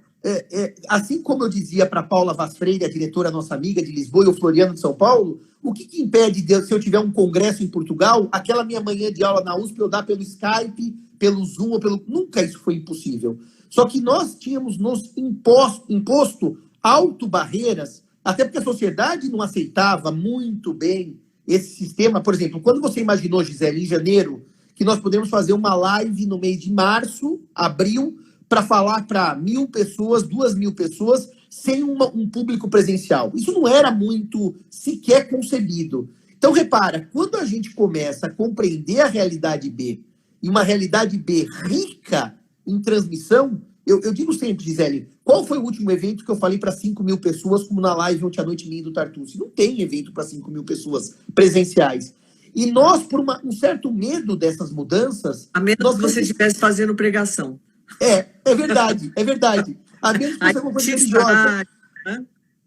assim como eu dizia para Paula Vaz Freire, a diretora nossa amiga de Lisboa, e o Floriano de São Paulo, o que impede, se eu tiver um congresso em Portugal, aquela minha manhã de aula na USP, eu dar pelo Skype, pelo Zoom, ou nunca isso foi impossível. Só que nós tínhamos nos imposto auto-barreiras, até porque a sociedade não aceitava muito bem esse sistema. Por exemplo, quando você imaginou, Gisele, em janeiro, que nós podemos fazer uma live no mês de março, abril, para falar para 1.000 pessoas, 2.000 pessoas, sem um público presencial. Isso não era muito sequer concebido. Então, repara, quando a gente começa a compreender a realidade B, e uma realidade B rica em transmissão, eu digo sempre, Gisele, qual foi o último evento que eu falei para 5.000 pessoas, como na live ontem à noite minha do Tartucci? Não tem evento para 5.000 pessoas presenciais. E nós, por um certo medo dessas mudanças... A menos que você estivesse fazendo pregação. É verdade, é verdade. A menos que você não fosse religiosa.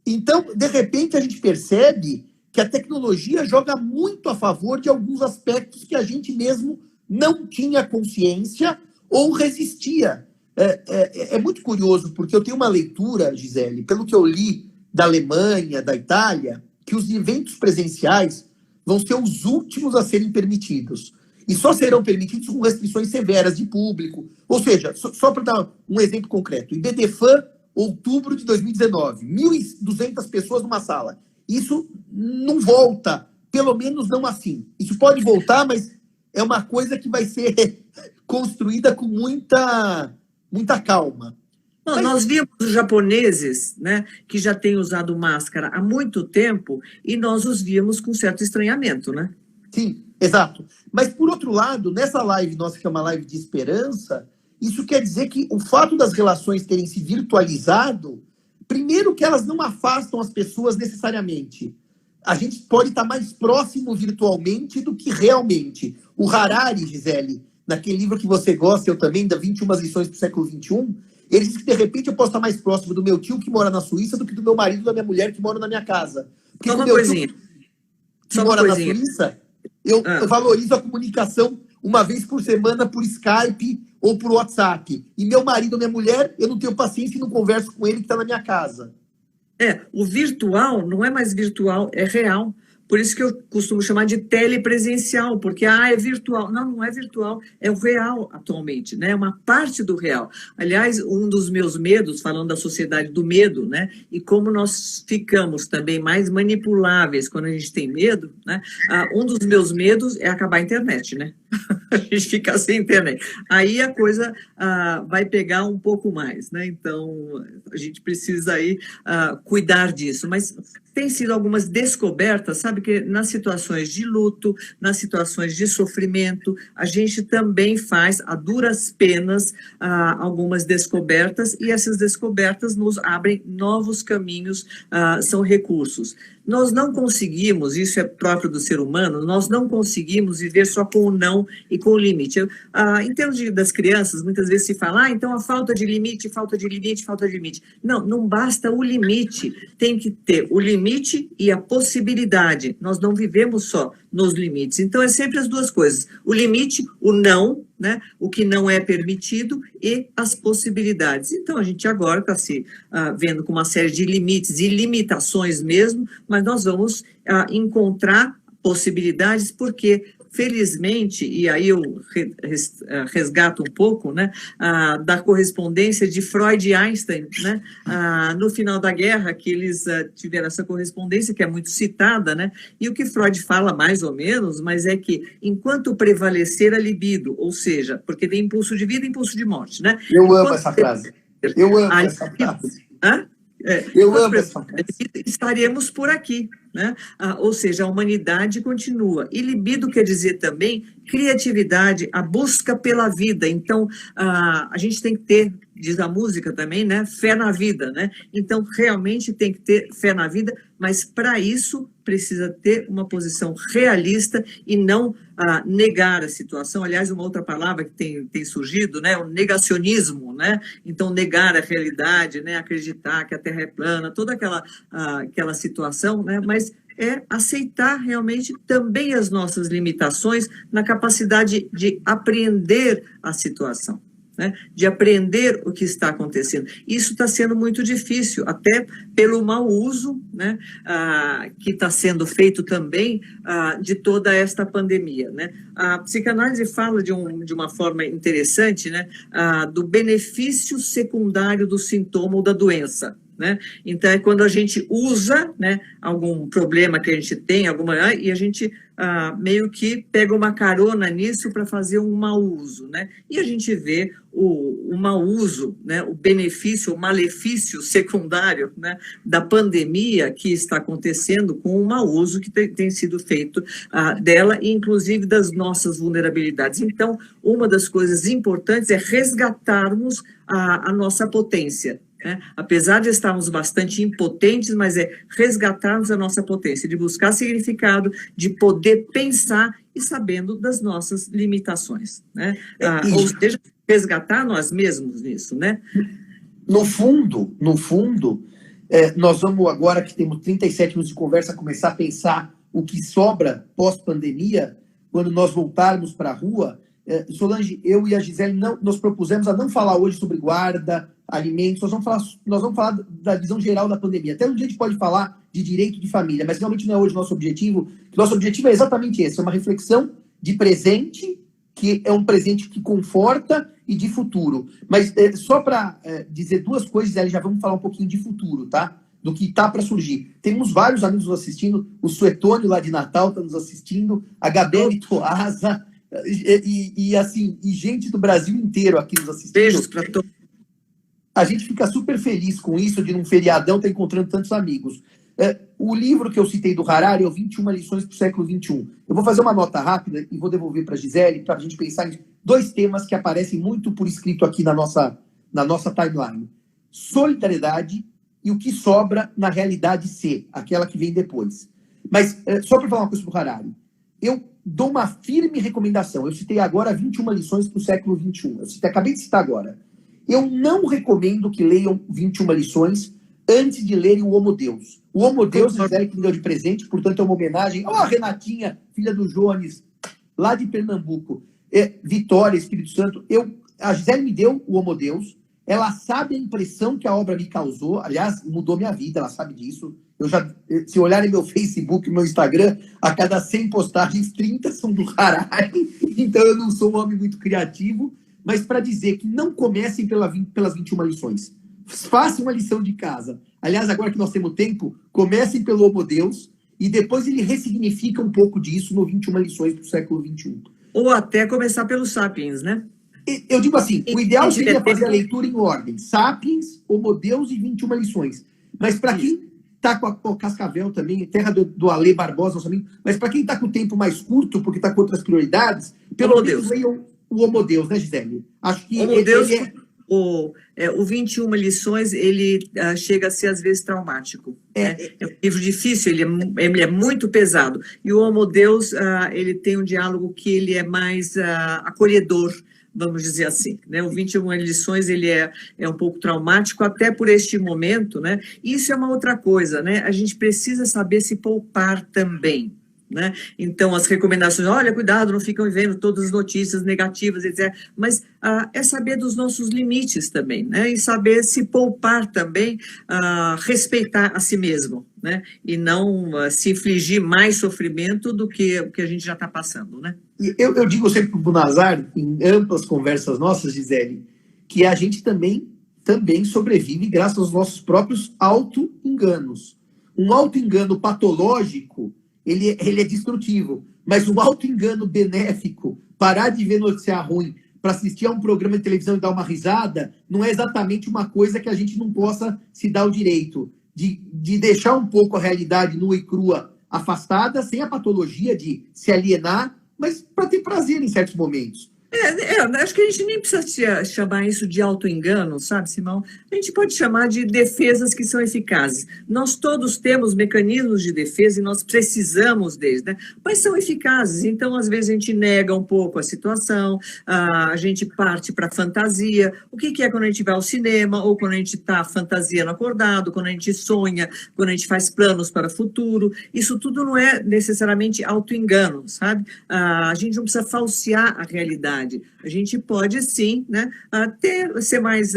Então, de repente, a gente percebe que a tecnologia joga muito a favor de alguns aspectos que a gente mesmo não tinha consciência ou resistia. É muito curioso, porque eu tenho uma leitura, Gisele, pelo que eu li da Alemanha, da Itália, que os eventos presenciais vão ser os últimos a serem permitidos. E só serão permitidos com restrições severas de público. Ou seja, só para dar um exemplo concreto, IBDFAN, outubro de 2019, 1.200 pessoas numa sala. Isso não volta, pelo menos não assim. Isso pode voltar, mas é uma coisa que vai ser construída com muita calma. Não, nós vimos os japoneses, né, que já têm usado máscara há muito tempo, e nós os víamos com certo estranhamento, né? Sim, exato. Mas, por outro lado, nessa live nossa, que é uma live de esperança, isso quer dizer que o fato das relações terem se virtualizado, primeiro que elas não afastam as pessoas necessariamente. A gente pode estar mais próximo virtualmente do que realmente. O Harari, Gisele, naquele livro que você gosta, eu também, da 21 lições para o século XXI, ele diz que, de repente, eu posso estar mais próximo do meu tio que mora na Suíça do que do meu marido, da minha mulher que mora na minha casa. Porque Só uma meu coisinha. Tio que mora na Suíça, eu valorizo a comunicação uma vez por semana por Skype ou por WhatsApp. E meu marido ou minha mulher, eu não tenho paciência e não converso com ele que está na minha casa. O virtual não é mais virtual, é real. Por isso que eu costumo chamar de telepresencial, porque é virtual. Não, não é virtual, é o real atualmente, né? É uma parte do real. Aliás, um dos meus medos, falando da sociedade do medo, né? E como nós ficamos também mais manipuláveis quando a gente tem medo, né? Um dos meus medos é acabar a internet, né? A gente ficar sem internet. Aí a coisa vai pegar um pouco mais, né? Então, a gente precisa aí cuidar disso. Mas tem sido algumas descobertas, sabe, que nas situações de luto, nas situações de sofrimento, a gente também faz, a duras penas, algumas descobertas, e essas descobertas nos abrem novos caminhos, são recursos. Nós não conseguimos, isso é próprio do ser humano, nós não conseguimos viver só com o não e com o limite. Em termos das crianças, muitas vezes se fala, então a falta de limite, falta de limite, falta de limite. Não, não basta o limite, tem que ter o limite e a possibilidade. Nós não vivemos só nos limites. Então, é sempre as duas coisas. O limite, o não, né? O que não é permitido e as possibilidades. Então, a gente agora está se vendo com uma série de limites e limitações mesmo, mas nós vamos encontrar possibilidades, porque felizmente, e aí eu resgato um pouco, né, da correspondência de Freud e Einstein, né, no final da guerra, que eles tiveram essa correspondência, que é muito citada, né, e o que Freud fala mais ou menos, mas é que enquanto prevalecer a libido, ou seja, porque tem impulso de vida e impulso de morte, né? Eu amo essa frase. Eu amo essa frase. Eu amo essa frase. Estaremos por aqui, né? Ou seja, a humanidade continua. E libido quer dizer também criatividade, a busca pela vida. Então, a gente tem que ter, diz a música também, né? Fé na vida, né? Então, realmente tem que ter fé na vida, mas para isso precisa ter uma posição realista e não negar a situação. Aliás, uma outra palavra que tem surgido, né? O negacionismo, né? Então, negar a realidade, né? Acreditar que a Terra é plana, toda aquela situação, né? Mas é aceitar realmente também as nossas limitações na capacidade de apreender a situação. né, de aprender o que está acontecendo. Isso está sendo muito difícil, até pelo mau uso, né, que está sendo feito também de toda esta pandemia, né. A psicanálise fala de uma forma interessante, né, do benefício secundário do sintoma ou da doença. Né? Então, é quando a gente usa, né, algum problema que a gente tem, e a gente meio que pega uma carona nisso para fazer um mau uso. Né? E a gente vê o mau uso, né, o benefício, o malefício secundário, né, da pandemia que está acontecendo com o mau uso que tem sido feito dela, e inclusive das nossas vulnerabilidades. Então, uma das coisas importantes é resgatarmos a nossa potência. Apesar de estarmos bastante impotentes, mas é resgatarmos a nossa potência, de buscar significado, de poder pensar e sabendo das nossas limitações, né? Ou seja, resgatar nós mesmos nisso, né? No fundo, nós vamos agora que temos 37 minutos de conversa, começar a pensar o que sobra pós-pandemia, quando nós voltarmos para a rua. Solange, eu e a Gisele, nós propusemos a não falar hoje sobre guarda, alimentos, nós vamos falar da visão geral da pandemia. Até um dia a gente pode falar de direito de família, mas realmente não é hoje o nosso objetivo. Nosso objetivo é exatamente esse, é uma reflexão de presente, que é um presente que conforta, e de futuro. Mas só para dizer duas coisas, Gisele, já vamos falar um pouquinho de futuro, tá? Do que está para surgir. Temos vários amigos nos assistindo, o Suetônio lá de Natal está nos assistindo, a Gabriele Toasa, e gente do Brasil inteiro aqui nos assistindo. Beijos para todos. A gente fica super feliz com isso, de num feriadão estar encontrando tantos amigos. O livro que eu citei do Harari é o 21 lições para o século XXI. Eu vou fazer uma nota rápida e vou devolver para a Gisele, para a gente pensar em dois temas que aparecem muito por escrito aqui na nossa timeline. Solidariedade e o que sobra na realidade C, aquela que vem depois. Mas, só para falar uma coisa para o Harari, eu dou uma firme recomendação. Eu citei agora 21 lições para o século XXI. Acabei de citar agora. Eu não recomendo que leiam 21 lições antes de lerem o Homo Deus. O Homo Deus, a Gisele que me deu de presente, portanto é uma homenagem. A Renatinha, filha do Jones, lá de Pernambuco. Vitória, Espírito Santo. A Gisele me deu o Homo Deus. Ela sabe a impressão que a obra me causou. Aliás, mudou minha vida, ela sabe disso. Se olharem meu Facebook, meu Instagram, a cada 100 postagens, 30 são do Harari. Então eu não sou um homem muito criativo. Mas para dizer que não comecem pelas 21 lições. Façam uma lição de casa. Aliás, agora que nós temos tempo, comecem pelo Homo Deus e depois ele ressignifica um pouco disso no 21 lições do século XXI. Ou até começar pelo Sapiens, né? Eu digo assim, o ideal seria fazer a leitura em ordem. Sapiens, Homo Deus e 21 lições. Mas para quem está com a Cascavel também, terra do Ale Barbosa, nosso amigo, mas para quem está com o tempo mais curto, porque está com outras prioridades, pelo menos leiam o Homo Deus, né, Gisele? Acho que o 21 lições, ele chega a ser, às vezes, traumático. É um livro difícil, ele é muito pesado. E o Homo Deus, ele tem um diálogo que ele é mais acolhedor, vamos dizer assim. Né? O 21 lições, ele é um pouco traumático, até por este momento. Né? Isso é uma outra coisa, né? A gente precisa saber se poupar também. Né? Então, as recomendações, olha, cuidado, não ficam vendo todas as notícias negativas, etc. Mas é saber dos nossos limites também, né? E saber se poupar também, respeitar a si mesmo, né? E não se infligir mais sofrimento do que o que a gente já está passando, né? Eu digo sempre para o Bunazar, em amplas conversas nossas, Gisele, que a gente também sobrevive graças aos nossos próprios auto-enganos. Um auto-engano patológico, ele é destrutivo, mas o auto-engano benéfico, parar de ver notícia ruim para assistir a um programa de televisão e dar uma risada, não é exatamente uma coisa que a gente não possa se dar o direito de deixar um pouco a realidade nua e crua afastada, sem a patologia de se alienar, mas para ter prazer em certos momentos. Acho que a gente nem precisa chamar isso de auto-engano, sabe, Simão? A gente pode chamar de defesas que são eficazes. Nós todos temos mecanismos de defesa e nós precisamos deles, né? Mas são eficazes, então às vezes a gente nega um pouco a situação, a gente parte para a fantasia. O que é quando a gente vai ao cinema, ou quando a gente está fantasiando acordado, quando a gente sonha, quando a gente faz planos para o futuro? Isso tudo não é necessariamente auto-engano, sabe? A gente não precisa falsear a realidade. realidade. A gente pode, sim, né, ser mais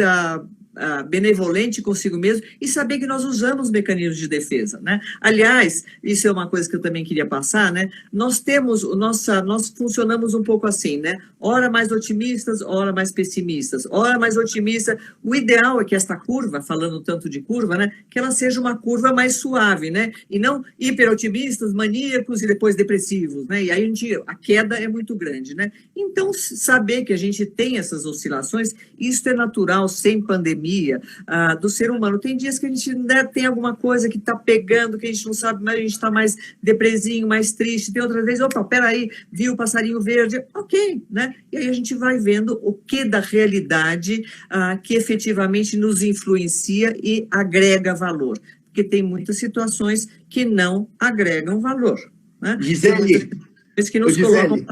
benevolente consigo mesmo e saber que nós usamos mecanismos de defesa, né? Aliás, isso é uma coisa que eu também queria passar, né? Nós funcionamos um pouco assim, né? Ora mais otimistas, ora mais pessimistas, ora mais otimista. O ideal é que esta curva, falando tanto de curva, né, que ela seja uma curva mais suave, né? E não hiperotimistas, maníacos e depois depressivos, né? E aí a queda é muito grande, né? Então, saber que a gente tem essas oscilações, isso é natural, sem pandemia, do ser humano. Tem dias que a gente ainda tem alguma coisa que está pegando, que a gente não sabe, mas a gente está mais depresinho, mais triste. Tem outras vezes, opa, peraí, viu o passarinho verde, ok, né? E aí a gente vai vendo o que da realidade que efetivamente nos influencia e agrega valor. Porque tem muitas situações que não agregam valor, né? Gisele, que nos colocam...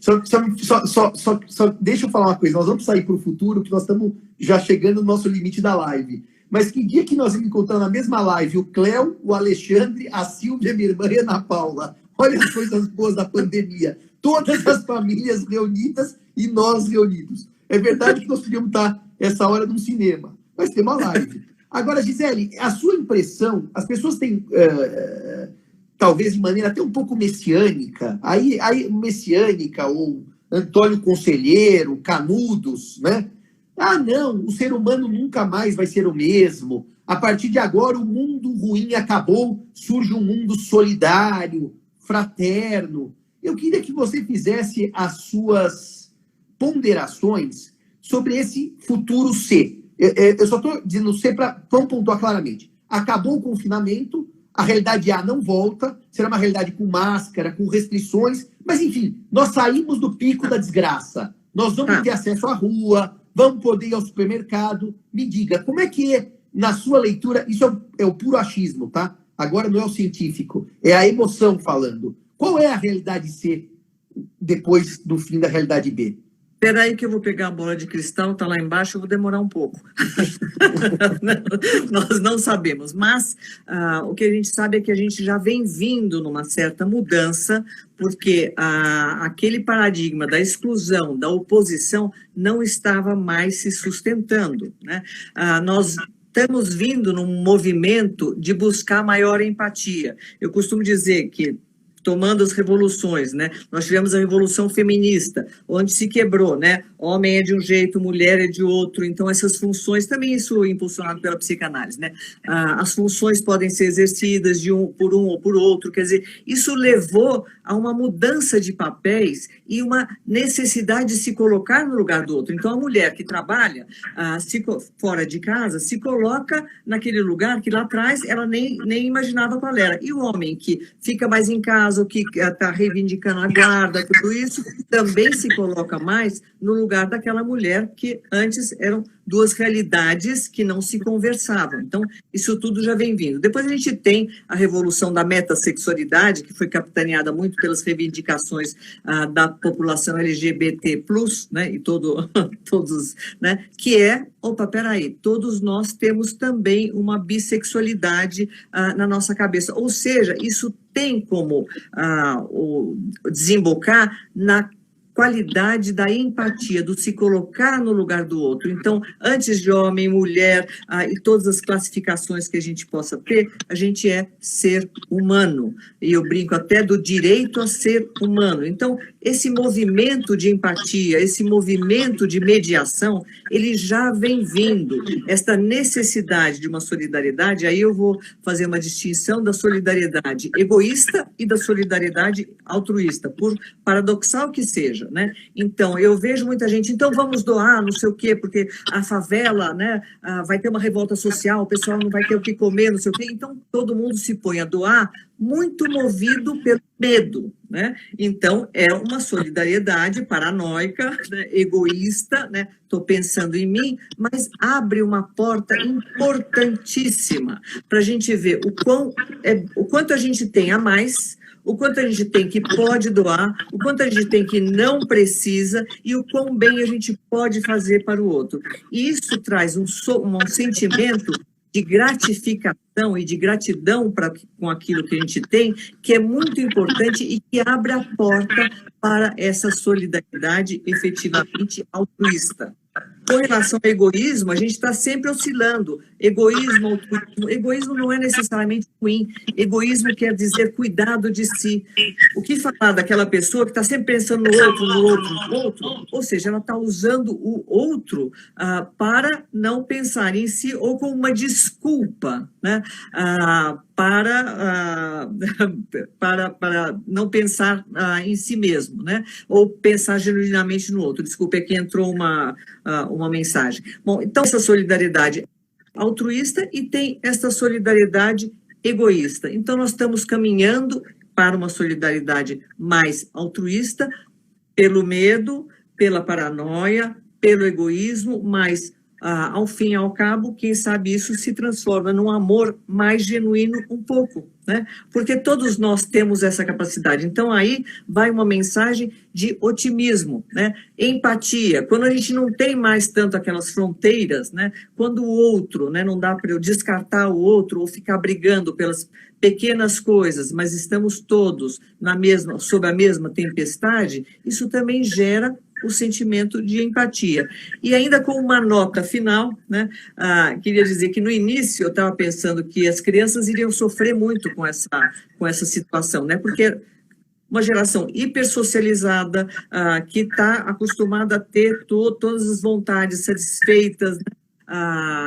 Só deixa eu falar uma coisa, nós vamos sair para o futuro, que nós estamos já chegando no nosso limite da live. Mas que dia que nós vamos encontrar na mesma live o Cléo, o Alexandre, a Silvia, minha irmã e a Ana Paula? Olha as coisas boas da pandemia. Todas as famílias reunidas e nós reunidos. É verdade que nós podíamos estar essa hora num cinema, mas tem uma live. Agora, Gisele, a sua impressão, as pessoas têm... talvez de maneira até um pouco messiânica, aí messiânica, ou Antônio Conselheiro, Canudos, né? Ah, não, o ser humano nunca mais vai ser o mesmo. A partir de agora, o mundo ruim acabou, surge um mundo solidário, fraterno. Eu queria que você fizesse as suas ponderações sobre esse futuro C. Eu só estou dizendo C para... Vamos pontuar claramente. Acabou o confinamento, a realidade A não volta, será uma realidade com máscara, com restrições, mas, enfim, nós saímos do pico da desgraça. Nós vamos ter acesso à rua, vamos poder ir ao supermercado. Me diga, como é que é, na sua leitura, isso é o puro achismo, tá? Agora não é o científico, é a emoção falando. Qual é a realidade C depois do fim da realidade B? Espera aí que eu vou pegar a bola de cristal, está lá embaixo, eu vou demorar um pouco. Nós não sabemos, mas o que a gente sabe é que a gente já vem vindo numa certa mudança, porque aquele paradigma da exclusão, da oposição, não estava mais se sustentando, né? Nós estamos vindo num movimento de buscar maior empatia. Eu costumo dizer que, tomando as revoluções, né? Nós tivemos a Revolução Feminista, onde se quebrou, né? Homem é de um jeito, mulher é de outro, então essas funções, também isso é impulsionado pela psicanálise, né? As funções podem ser exercidas por um ou por outro, quer dizer, isso levou a uma mudança de papéis e uma necessidade de se colocar no lugar do outro. Então, a mulher que trabalha fora de casa se coloca naquele lugar que lá atrás ela nem imaginava qual era. E o homem que fica mais em casa, o que está reivindicando a guarda, tudo isso, também se coloca mais no lugar daquela mulher que antes eram duas realidades que não se conversavam. Então, isso tudo já vem vindo. Depois a gente tem a revolução da metassexualidade, que foi capitaneada muito pelas reivindicações da população LGBT+, né, e todos, né, que é, opa, peraí, todos nós temos também uma bissexualidade na nossa cabeça. Ou seja, isso tem como desembocar na qualidade da empatia, do se colocar no lugar do outro. Então, antes de homem, mulher e todas as classificações que a gente possa ter, a gente é ser humano. E eu brinco até do direito a ser humano. Então, esse movimento de empatia, esse movimento de mediação, ele já vem vindo. Esta necessidade de uma solidariedade, aí eu vou fazer uma distinção da solidariedade egoísta e da solidariedade altruísta, por paradoxal que seja, né? Então, eu vejo muita gente, então vamos doar, não sei o quê, porque a favela, né, vai ter uma revolta social, o pessoal não vai ter o que comer, não sei o quê, então todo mundo se põe a doar muito movido pelo medo, né? Então, é uma solidariedade paranoica, né, egoísta, né? Estou pensando em mim, mas abre uma porta importantíssima para a gente ver o quanto a gente tem a mais, o quanto a gente tem que pode doar, o quanto a gente tem que não precisa e o quão bem a gente pode fazer para o outro. E isso traz um sentimento de gratificação e de gratidão com aquilo que a gente tem, que é muito importante e que abre a porta para essa solidariedade efetivamente altruísta. Com relação ao egoísmo, a gente está sempre oscilando. Egoísmo, altruísmo. Egoísmo não é necessariamente ruim. Egoísmo quer dizer cuidado de si. O que falar daquela pessoa que está sempre pensando no outro, no outro, no outro? Ou seja, ela está usando o outro para não pensar em si ou como uma desculpa, né? Para não pensar em si mesmo, né? Ou pensar genuinamente no outro. Desculpa, aqui entrou uma mensagem. Bom, então essa solidariedade altruísta e tem essa solidariedade egoísta. Então nós estamos caminhando para uma solidariedade mais altruísta pelo medo, pela paranoia, pelo egoísmo, mas ao fim e ao cabo, quem sabe isso se transforma num amor mais genuíno um pouco, né? Porque todos nós temos essa capacidade. Então, aí vai uma mensagem de otimismo, né? Empatia. Quando a gente não tem mais tanto aquelas fronteiras, né? Quando o outro, né? Não dá para eu descartar o outro ou ficar brigando pelas pequenas coisas, mas estamos todos sob a mesma tempestade, isso também gera o sentimento de empatia. E ainda com uma nota final, né, queria dizer que no início eu estava pensando que as crianças iriam sofrer muito com essa situação, né, porque uma geração hipersocializada, que está acostumada a ter todas as vontades satisfeitas, né,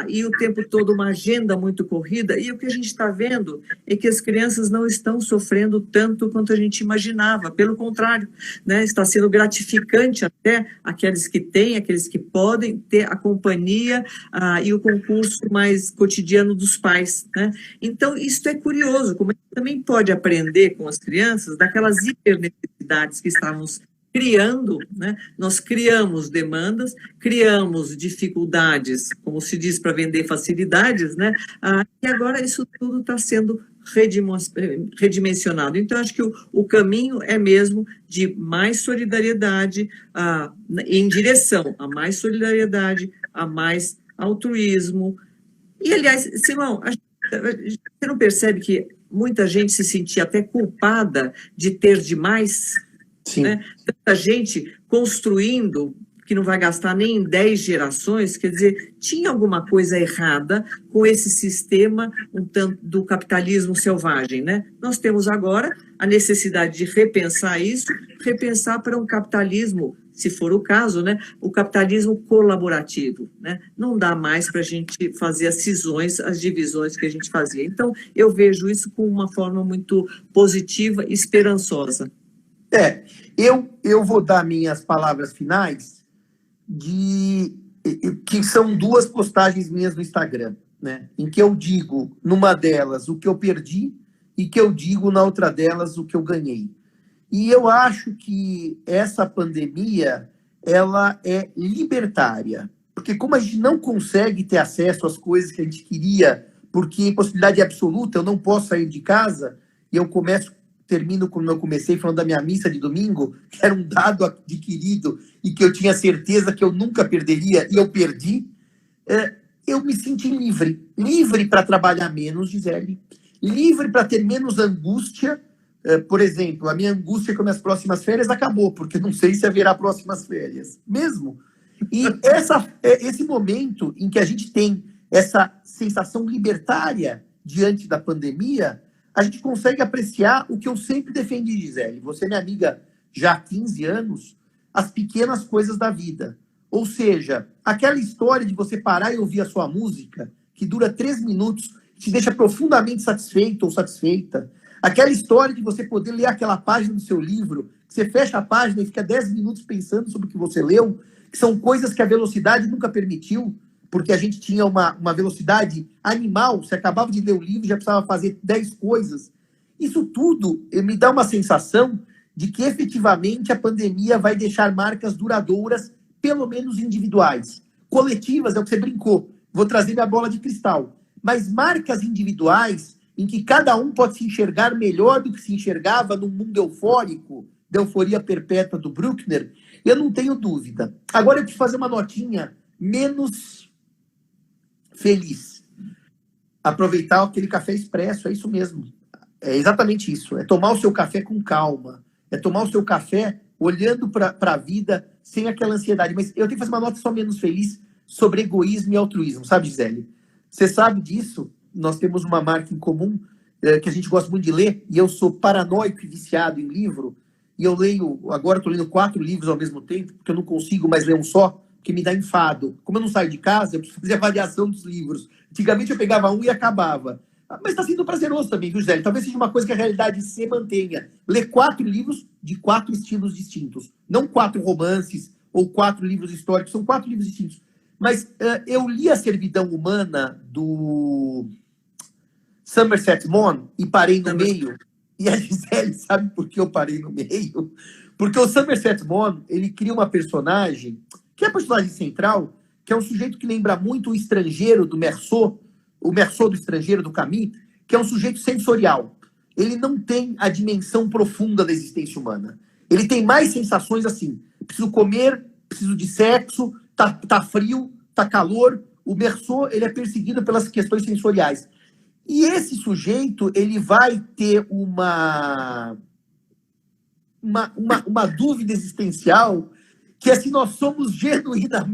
e o tempo todo uma agenda muito corrida, e o que a gente está vendo é que as crianças não estão sofrendo tanto quanto a gente imaginava, pelo contrário, né, está sendo gratificante até aqueles que têm, aqueles que podem ter a companhia e o concurso mais cotidiano dos pais, né? Então, isso é curioso, como a gente também pode aprender com as crianças daquelas hipernecessidades que estávamos criando, né? Nós criamos demandas, criamos dificuldades, como se diz, para vender facilidades, né? E agora isso tudo está sendo redimensionado. Então, acho que o caminho é mesmo de mais solidariedade, em direção a mais solidariedade, a mais altruísmo. E, aliás, Simão, você não percebe que muita gente se sentia até culpada de ter demais? Sim. Né? Tanta gente construindo que não vai gastar nem em 10 gerações, quer dizer, tinha alguma coisa errada com esse sistema do capitalismo selvagem, né? Nós temos agora a necessidade de repensar isso, repensar para um capitalismo, se for o caso, né? O capitalismo colaborativo, né? Não dá mais para a gente fazer as cisões, as divisões que a gente fazia. Então, eu vejo isso com uma forma muito positiva e esperançosa. Eu vou dar minhas palavras finais que são 2 postagens minhas no Instagram, né? Em que eu digo, numa delas, o que eu perdi e que eu digo, na outra delas, o que eu ganhei. E eu acho que essa pandemia, ela é libertária. Porque como a gente não consegue ter acesso às coisas que a gente queria, porque possibilidade absoluta, eu não posso sair de casa, e eu termino como eu comecei falando da minha missa de domingo, que era um dado adquirido e que eu tinha certeza que eu nunca perderia, e eu perdi. Eu me senti livre para trabalhar menos, Gisele, livre para ter menos angústia. Por exemplo, a minha angústia com as minhas próximas férias acabou, porque não sei se haverá próximas férias, mesmo. E esse momento em que a gente tem essa sensação libertária diante da pandemia, a gente consegue apreciar o que eu sempre defendi, Gisele. Você é minha amiga já há 15 anos, as pequenas coisas da vida. Ou seja, aquela história de você parar e ouvir a sua música, que dura 3 minutos, te deixa profundamente satisfeito ou satisfeita. Aquela história de você poder ler aquela página do seu livro, que você fecha a página e fica 10 minutos pensando sobre o que você leu, que são coisas que a velocidade nunca permitiu, porque a gente tinha uma velocidade animal, você acabava de ler o livro, já precisava fazer 10 coisas. Isso tudo me dá uma sensação de que efetivamente a pandemia vai deixar marcas duradouras, pelo menos individuais. Coletivas é o que você brincou, vou trazer minha bola de cristal. Mas marcas individuais em que cada um pode se enxergar melhor do que se enxergava num mundo eufórico, da euforia perpétua do Bruckner, eu não tenho dúvida. Agora eu preciso fazer uma notinha menos feliz. aproveitar aquele café expresso, é isso mesmo. É exatamente isso. É tomar o seu café com calma. É tomar o seu café olhando para a vida sem aquela ansiedade. Mas eu tenho que fazer uma nota só menos feliz sobre egoísmo e altruísmo, sabe, Gisele? Você sabe disso? Nós temos uma marca em comum que a gente gosta muito de ler, e eu sou paranoico e viciado em livro, e eu leio, agora estou lendo 4 livros ao mesmo tempo, porque eu não consigo mais ler um só, porque me dá enfado. Como eu não saio de casa, eu preciso fazer avaliação dos livros. Antigamente eu pegava um e acabava. Mas está sendo prazeroso também, viu, Gisele? Talvez seja uma coisa que a realidade se mantenha. Ler 4 livros de 4 estilos distintos. Não 4 romances ou 4 livros históricos, são 4 livros distintos. Mas eu li A Servidão Humana, do Somerset Maugham, e parei no meio. E a Gisele sabe por que eu parei no meio? Porque o Somerset Maugham, ele cria uma personagem, que é a personagem central, que é um sujeito que lembra muito o estrangeiro do Meursault, o Meursault do Estrangeiro, do Camus, que é um sujeito sensorial. Ele não tem a dimensão profunda da existência humana. Ele tem mais sensações assim. Preciso comer, preciso de sexo, tá frio, tá calor. O Meursault, ele é perseguido pelas questões sensoriais. E esse sujeito, ele vai ter uma dúvida existencial, que é se nós somos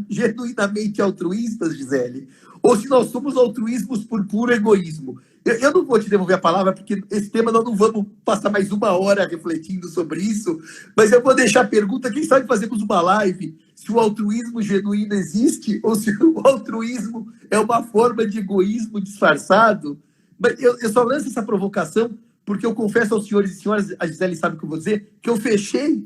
genuinamente altruístas, Gisele, ou se nós somos altruísmos por puro egoísmo. Eu não vou te devolver a palavra, porque esse tema nós não vamos passar mais 1 hora refletindo sobre isso, mas eu vou deixar a pergunta, quem sabe fazemos uma live, se o altruísmo genuíno existe, ou se o altruísmo é uma forma de egoísmo disfarçado. Mas eu só lanço essa provocação porque eu confesso aos senhores e senhoras, a Gisele sabe o que eu vou dizer, que eu fechei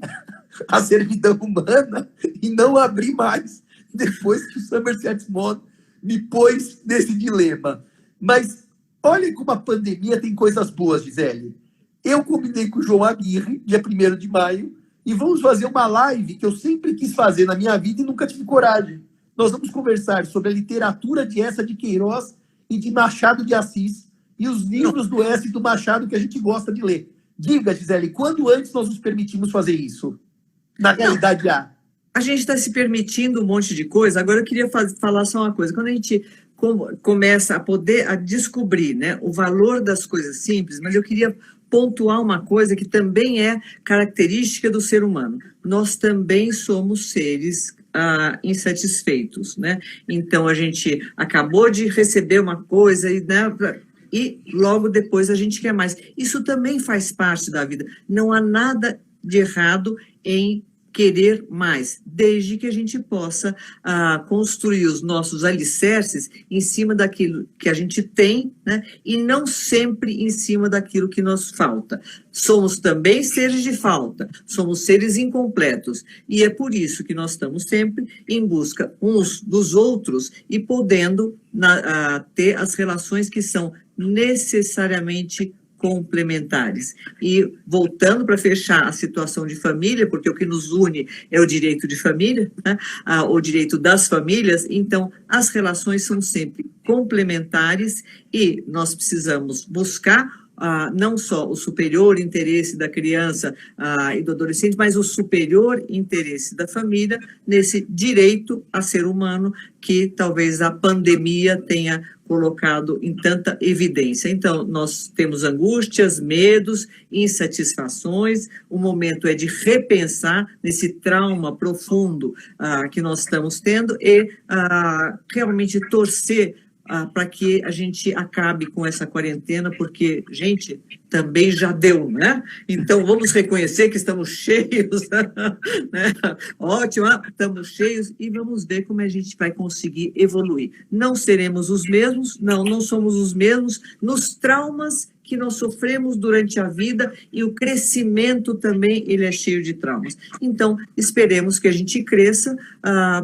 A Servidão Humana e não abri mais depois que o Somerset Maugham me pôs nesse dilema. Mas olha como a pandemia tem coisas boas, Gisele. Eu combinei com o João Aguirre, dia 1º de maio, e vamos fazer uma live que eu sempre quis fazer na minha vida e nunca tive coragem. Nós vamos conversar sobre a literatura de Eça de Queiroz e de Machado de Assis e os livros do Eça e do Machado que a gente gosta de ler. Diga, Gisele, quando antes nós nos permitimos fazer isso? Na realidade, a gente está se permitindo um monte de coisa. Agora eu queria falar só uma coisa. Quando a gente começa a poder descobrir, né, o valor das coisas simples, mas eu queria pontuar uma coisa que também é característica do ser humano. Nós também somos seres insatisfeitos, né? Então a gente acabou de receber uma coisa e logo depois a gente quer mais. Isso também faz parte da vida. Não há nada de errado em querer mais, desde que a gente possa construir os nossos alicerces em cima daquilo que a gente tem, né, e não sempre em cima daquilo que nos falta. Somos também seres de falta, somos seres incompletos, e é por isso que nós estamos sempre em busca uns dos outros e podendo ter as relações que são necessariamente complementares. E voltando para fechar a situação de família, porque o que nos une é o direito de família, né? O direito das famílias, então as relações são sempre complementares e nós precisamos buscar não só o superior interesse da criança e do adolescente, mas o superior interesse da família nesse direito a ser humano que talvez a pandemia tenha colocado em tanta evidência. Então, nós temos angústias, medos, insatisfações, o momento é de repensar nesse trauma profundo que nós estamos tendo e realmente torcer para que a gente acabe com essa quarentena, porque, gente, também já deu, né? Então, vamos reconhecer que estamos cheios, né? Ótimo, estamos cheios e vamos ver como a gente vai conseguir evoluir. Não seremos os mesmos, não somos os mesmos nos traumas que nós sofremos durante a vida e o crescimento também, ele é cheio de traumas. Então, esperemos que a gente cresça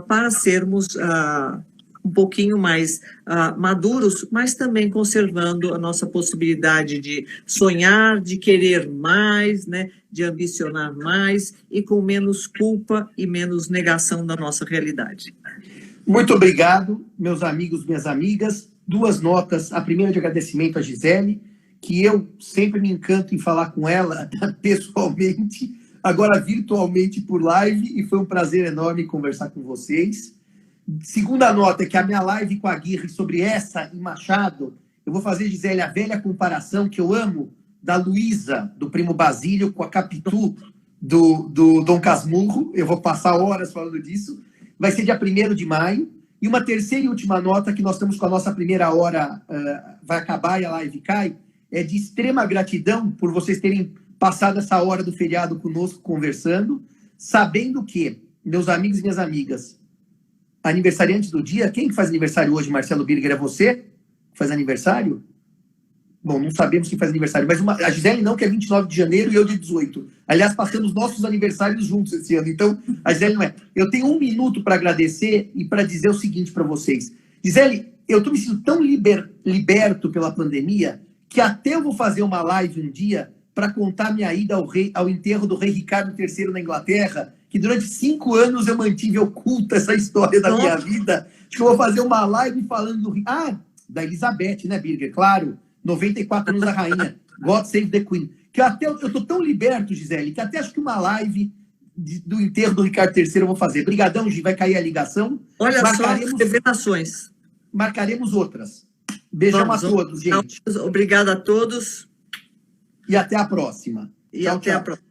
para sermos um pouquinho mais maduros, mas também conservando a nossa possibilidade de sonhar, de querer mais, né, de ambicionar mais e com menos culpa e menos negação da nossa realidade. Muito obrigado, meus amigos, minhas amigas. 2 notas. A primeira de agradecimento a Gisele, que eu sempre me encanto em falar com ela pessoalmente, agora virtualmente por live, e foi um prazer enorme conversar com vocês. Segunda nota é que a minha live com a Aguirre sobre Eça e Machado, Eu vou fazer, Gisele, a velha comparação que eu amo da Luísa, do Primo Basílio, com a Capitu do Dom Casmurro. Eu vou passar horas falando disso. Vai ser dia 1º de maio. E uma terceira e última nota, que nós estamos com a nossa primeira hora, vai acabar e a live cai, é de extrema gratidão por vocês terem passado essa hora do feriado conosco conversando, sabendo que, meus amigos e minhas amigas, aniversariantes do dia, quem faz aniversário hoje, Marcelo Birger, é você? Faz aniversário? Bom, não sabemos quem faz aniversário, mas a Gisele não, que é 29 de janeiro e eu de 18. Aliás, passamos nossos aniversários juntos esse ano, então a Gisele não é. Eu tenho 1 minuto para agradecer e para dizer o seguinte para vocês. Gisele, eu estou me sentindo tão liberto pela pandemia que até eu vou fazer uma live um dia para contar minha ida ao enterro do rei Ricardo III na Inglaterra, que durante 5 anos eu mantive oculta essa história da minha vida. Acho que eu vou fazer uma live falando da Elizabeth, né, Birger? Claro. 94 anos da rainha, God Save the Queen. Que eu tô tão liberto, Gisele, que até acho que uma live do enterro do Ricardo III eu vou fazer. Brigadão, Gi, vai cair a ligação. Olha só as revelações. Marcaremos outras. Beijão a todos, gente. Obrigada a todos. E até a próxima. Tchau, até a próxima.